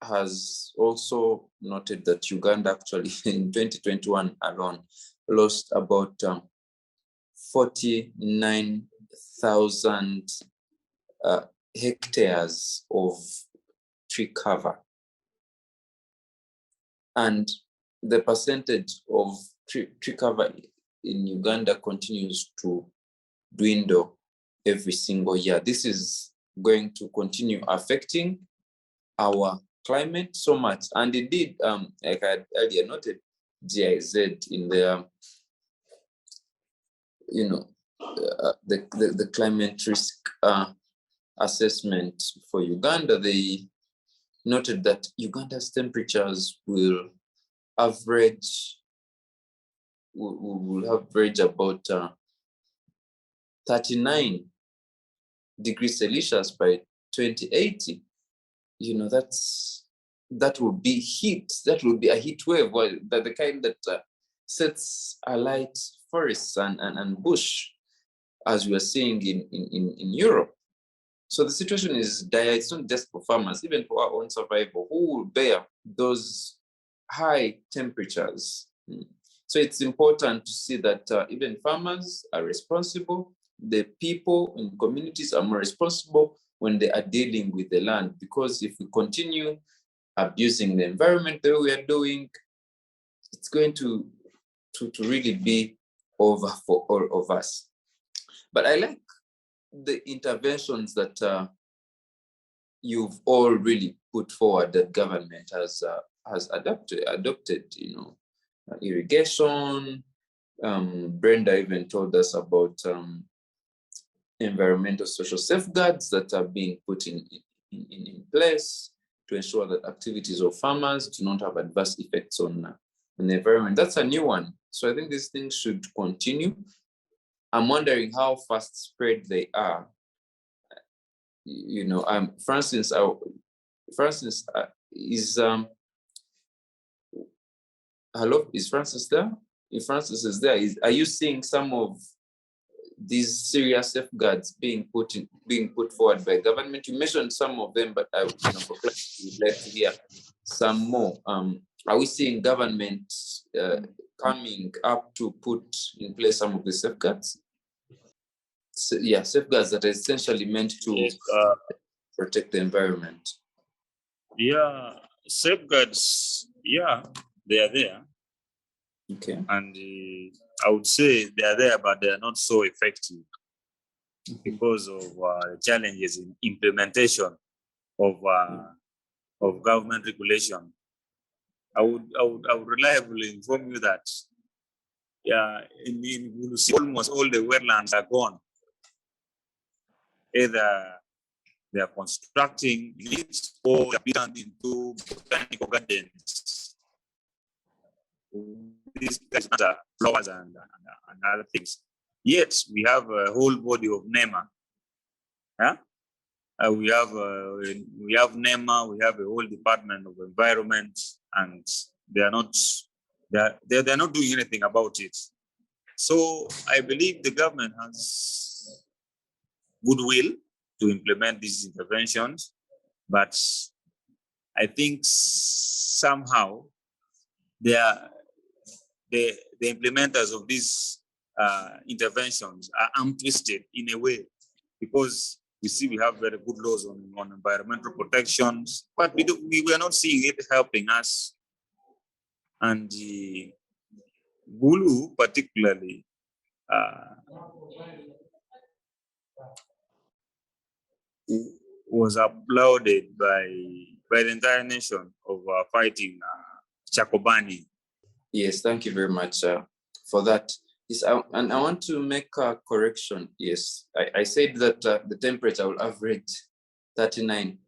has also noted that Uganda actually in 2021 alone lost about 49,000 hectares of tree cover. And the percentage of tree cover in Uganda continues to dwindle every single year. This is going to continue affecting our climate so much. And indeed, like I had earlier noted, GIZ in the the climate risk assessment for Uganda, they noted that Uganda's temperatures will average about 39 degrees Celsius by 2080. That will be heat. That will be a heat wave, the kind that sets alight forests and bush, as we are seeing in Europe. So the situation is dire. It's not just for farmers, even for our own survival. Who will bear those high temperatures? So it's important to see that even farmers are responsible. The people in communities are more responsible when they are dealing with the land, because if we continue abusing the environment the way we are doing, it's going to really be over for all of us. But I like the interventions that you've all really put forward, that government has adopted, irrigation. Brenda even told us about environmental social safeguards that are being put in place to ensure that activities of farmers do not have adverse effects on the environment. That's a new one. So I think these things should continue. I'm wondering how fast spread they are. Francis, is hello? Is Francis there? If Francis is there, are you seeing some of these serious safeguards being put forward by government? You mentioned some of them, but I would like to hear some more. Are we seeing government coming up to put in place some of the safeguards? So, yeah, safeguards that are essentially meant to protect the environment. Yeah, safeguards. Yeah, they are there. Okay. And I would say they are there, but they are not so effective because of challenges in implementation of government regulation. I would reliably inform you that in Gulusi, almost all the wetlands are gone. Either they are constructing it or they are turned into botanical gardens. These guys are flowers and other things. Yet we have a whole body of NEMA. Huh? We have NEMA. We have a whole Department of Environment, and they're not doing anything about it. So I believe the government has goodwill to implement these interventions, but I think somehow the implementers of these interventions are arm-twisted in a way, because we see we have very good laws on environmental protections, but we are not seeing it helping us. And Gulu particularly was applauded by the entire nation of fighting Chakobani. Yes, thank you very much for that. Yes, and I want to make a correction. Yes, I said that the temperature will average 39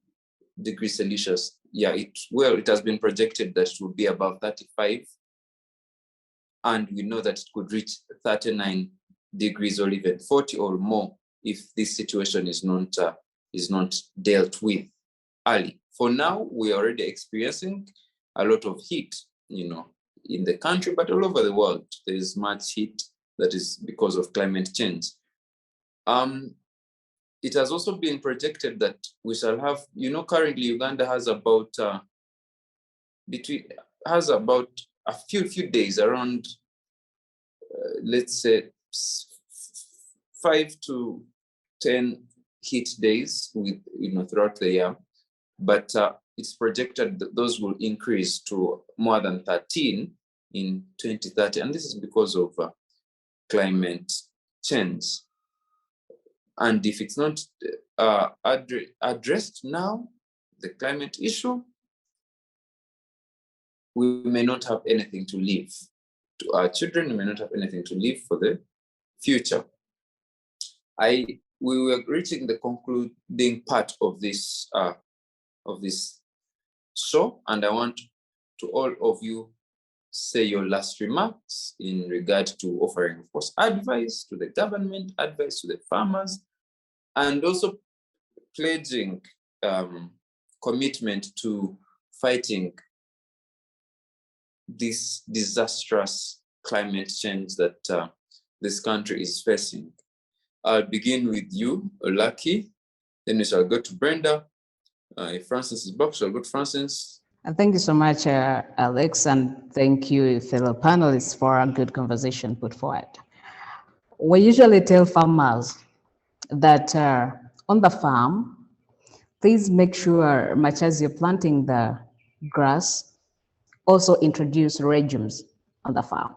degrees Celsius. Yeah, it has been projected that it will be above 35. And we know that it could reach 39 degrees or even 40 or more if this situation is not dealt with early. For now, we are already experiencing a lot of heat, in the country, but all over the world. There is much heat that is because of climate change. It has also been projected that we shall have, currently Uganda has about a few days, around let's say 5 to 10 heat days with throughout the year, but it's projected that those will increase to more than 13 in 2030, and this is because of climate change. And if it's not addressed now, the climate issue, we may not have anything to leave to our children. We may not have anything to leave for the future. We were reaching the concluding part of this show, and I want to all of you say your last remarks in regard to offering, of course, advice to the government, advice to the farmers, and also pledging commitment to fighting this disastrous climate change that this country is facing. I'll begin with you, Lucky, then we shall go to Brenda. If Francis is back, shall go to Francis. Thank you so much, Alex, and thank you, fellow panelists, for a good conversation put forward. We usually tell farmers that on the farm, please make sure, much as you're planting the grass, also introduce legumes on the farm,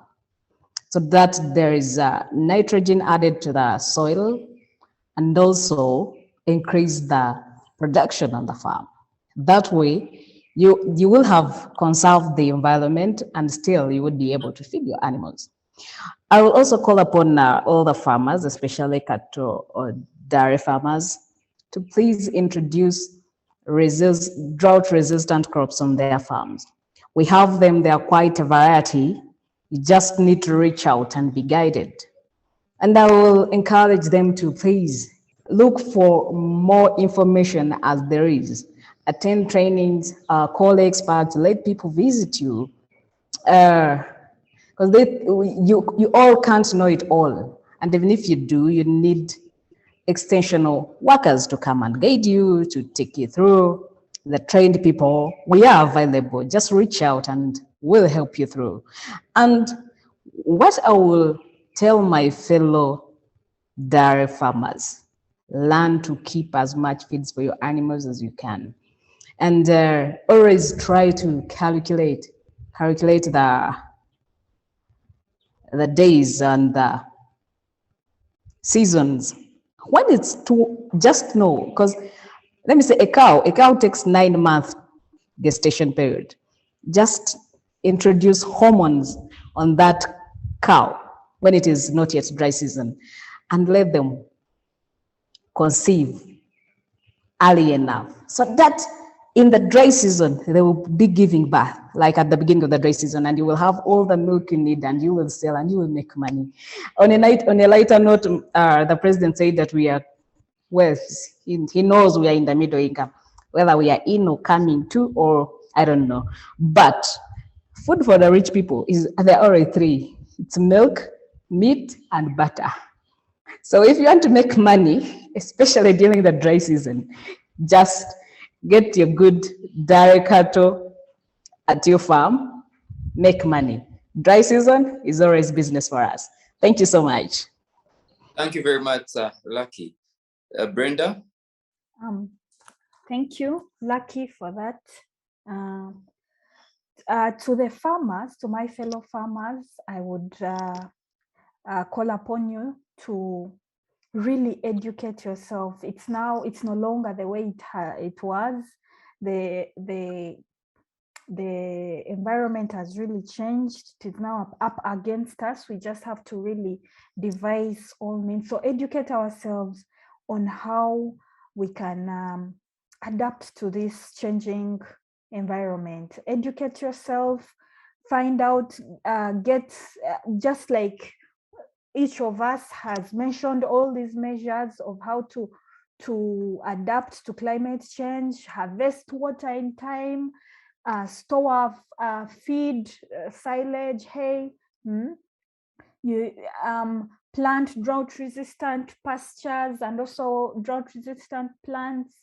so that there is nitrogen added to the soil, and also increase the production on the farm. That way, you will have conserved the environment, and still you would be able to feed your animals. I will also call upon all the farmers, especially cattle or dairy farmers, to please introduce drought-resistant crops on their farms. We have them, they are quite a variety. You just need to reach out and be guided. And I will encourage them to please look for more information as there is. Attend trainings, call experts, let people visit you. Because you all can't know it all. And even if you do, you need extensional workers to come and guide you, to take you through. The trained people, we are available. Just reach out and we'll help you through. And what I will tell my fellow dairy farmers, learn to keep as much feeds for your animals as you can. And always try to calculate calculate the days and the seasons. When it's to just know, because let me say a cow takes 9 months gestation period. Just introduce hormones on that cow when it is not yet dry season and let them conceive early enough so that in the dry season they will be giving birth like at the beginning of the dry season, and you will have all the milk you need and you will sell and you will make money. On a lighter note, the president said that we are, well, he knows we are in the middle income, whether we are in or coming to, or I don't know. But food for the rich people is, there are already 3. It's milk, meat, and butter. So if you want to make money, especially during the dry season, just get your good dairy cattle at your farm, make money. Dry season is always business for us. Thank you so much. Thank you very much, Lucky. Brenda? Thank you, Lucky, for that. To the farmers, to my fellow farmers, I would call upon you to really educate yourself. It's no longer the way it was. The environment has really changed. It is now up against us. We just have to really devise all means. So educate ourselves on how we can adapt to this changing environment. Educate yourself, find out, just like each of us has mentioned all these measures of how to adapt to climate change, harvest water in time, store feed, silage, hay. You plant drought-resistant pastures and also drought-resistant plants.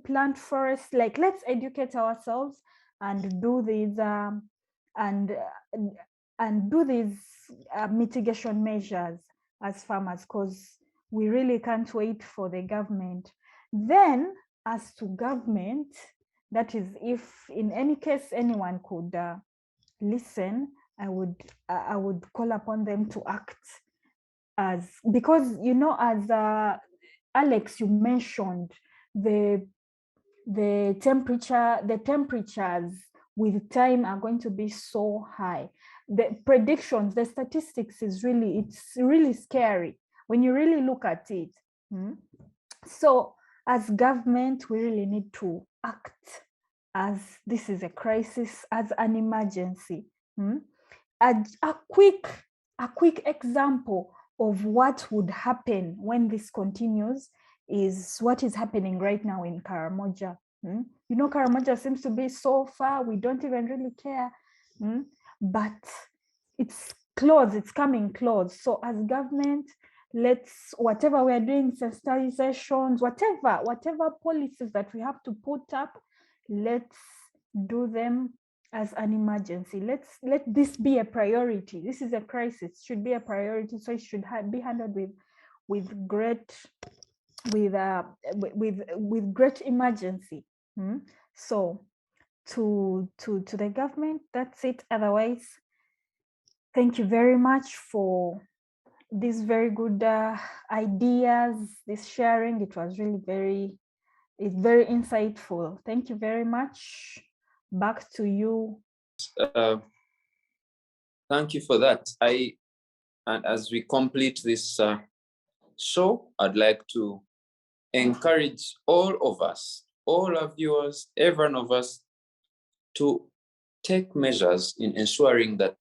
Plant forests. Like, let's educate ourselves and do these mitigation measures as farmers, because we really can't wait for the government. Then, as to government, that is, if in any case anyone could listen, I would call upon them to act as, because as Alex, you mentioned the temperatures with time are going to be so high. The predictions, the statistics it's really scary when you really look at it. So as government, we really need to act as this is a crisis, as an emergency. A quick example of what would happen when this continues is what is happening right now in Karamoja. Karamoja seems to be so far, we don't even really care. But it's close, it's coming close. So as government, let's, whatever we are doing, sensitizations, whatever policies that we have to put up, let's do them as an emergency. Let this be a priority. This is a crisis, it should be a priority. So it should be handled with great emergency. So to the government, that's it. Otherwise, thank you very much for these very good ideas, this sharing. It was really it's very insightful. Thank you very much. Back to you. Thank you for that. And as we complete this show, I'd like to encourage all of us, all our viewers, every one of us, to take measures in ensuring that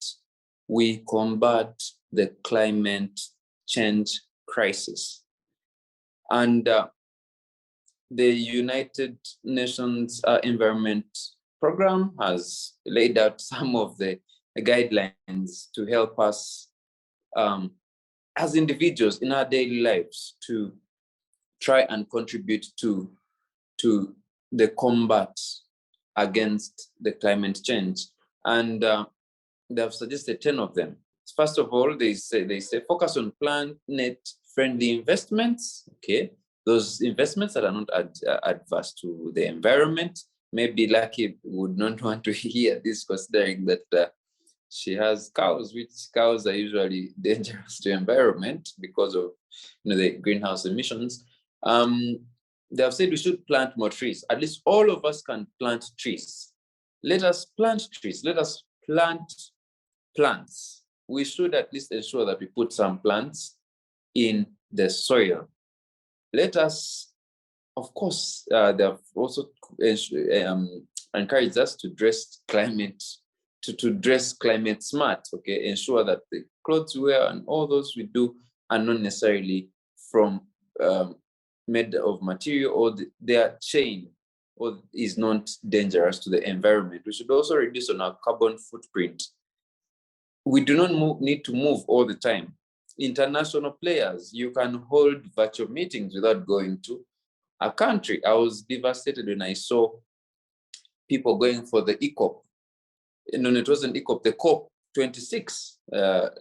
we combat the climate change crisis. And the United Nations Environment Program has laid out some of the guidelines to help us as individuals in our daily lives to try and contribute to the combat against the climate change. And they have suggested 10 of them. First of all, they say focus on planet-friendly investments. Okay, those investments that are not adverse to the environment, Maybe Lucky would not want to hear this, considering that she has cows, which cows are usually dangerous to environment because of the greenhouse emissions. They have said we should plant more trees. At least all of us can plant trees. Let us plant trees. Let us plant plants. We should at least ensure that we put some plants in the soil. Let us, of course, they have also encouraged us to dress climate smart, okay? Ensure that the clothes we wear and all those we do are not necessarily from made of material, or their chain or is not dangerous to the environment. We should also reduce on our carbon footprint. We do not need to move all the time. International players, you can hold virtual meetings without going to a country. I was devastated when I saw people going for the ECOP. No, it wasn't ECOP, the COP26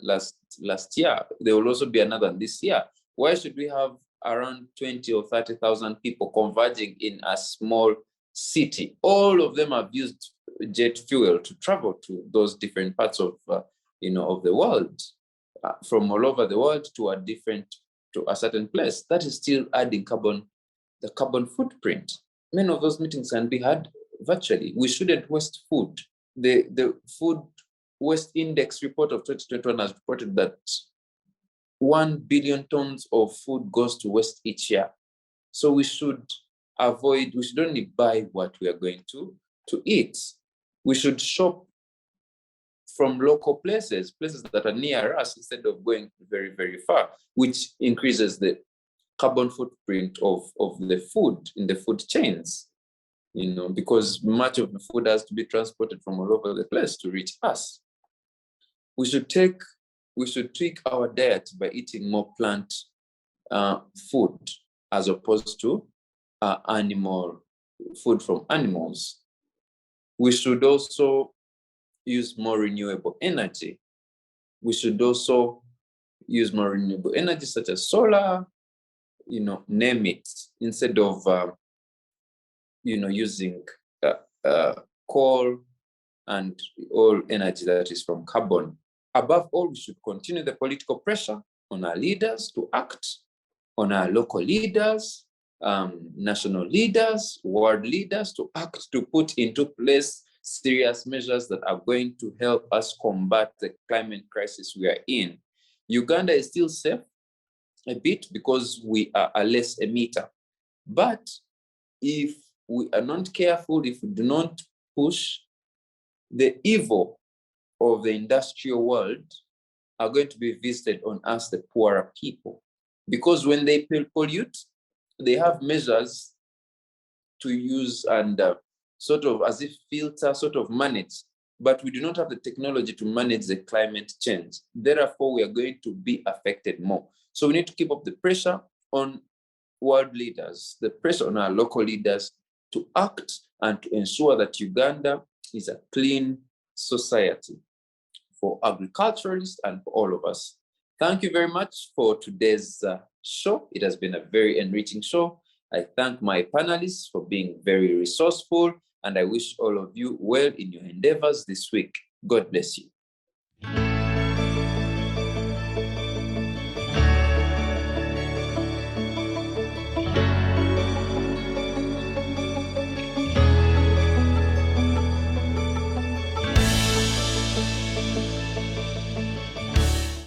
last year. There will also be another this year. Why should we have around 20 or 30,000 people converging in a small city? All of them have used jet fuel to travel to those different parts of of the world, from all over the world to a certain place. That is still adding the carbon footprint. Many of those meetings can be had virtually. We shouldn't waste food. The Food Waste Index report of 2021 has reported that 1 billion tons of food goes to waste each year. So we should only buy what we are going to eat. We should shop from local places that are near us instead of going very, very far, which increases the carbon footprint of the food in the food chains, because much of the food has to be transported from all over the place to reach us. We should tweak our diet by eating more plant food as opposed to animal food from animals. We should also use more renewable energy. We should also use more renewable energy such as solar, name it, instead of using coal and all energy that is from carbon. Above all, we should continue the political pressure on our leaders to act, on our local leaders, national leaders, world leaders to act, to put into place serious measures that are going to help us combat the climate crisis we are in. Uganda is still safe a bit because we are a less emitter. But if we are not careful, if we do not push, the evil of the industrial world are going to be visited on us, the poorer people. Because when they pollute, they have measures to use and sort of as if filter, sort of manage. But we do not have the technology to manage the climate change. Therefore, we are going to be affected more. So we need to keep up the pressure on world leaders, the pressure on our local leaders to act and to ensure that Uganda is a clean society for agriculturalists and for all of us. Thank you very much for today's show. It has been a very enriching show. I thank my panelists for being very resourceful, and I wish all of you well in your endeavors this week. God bless you.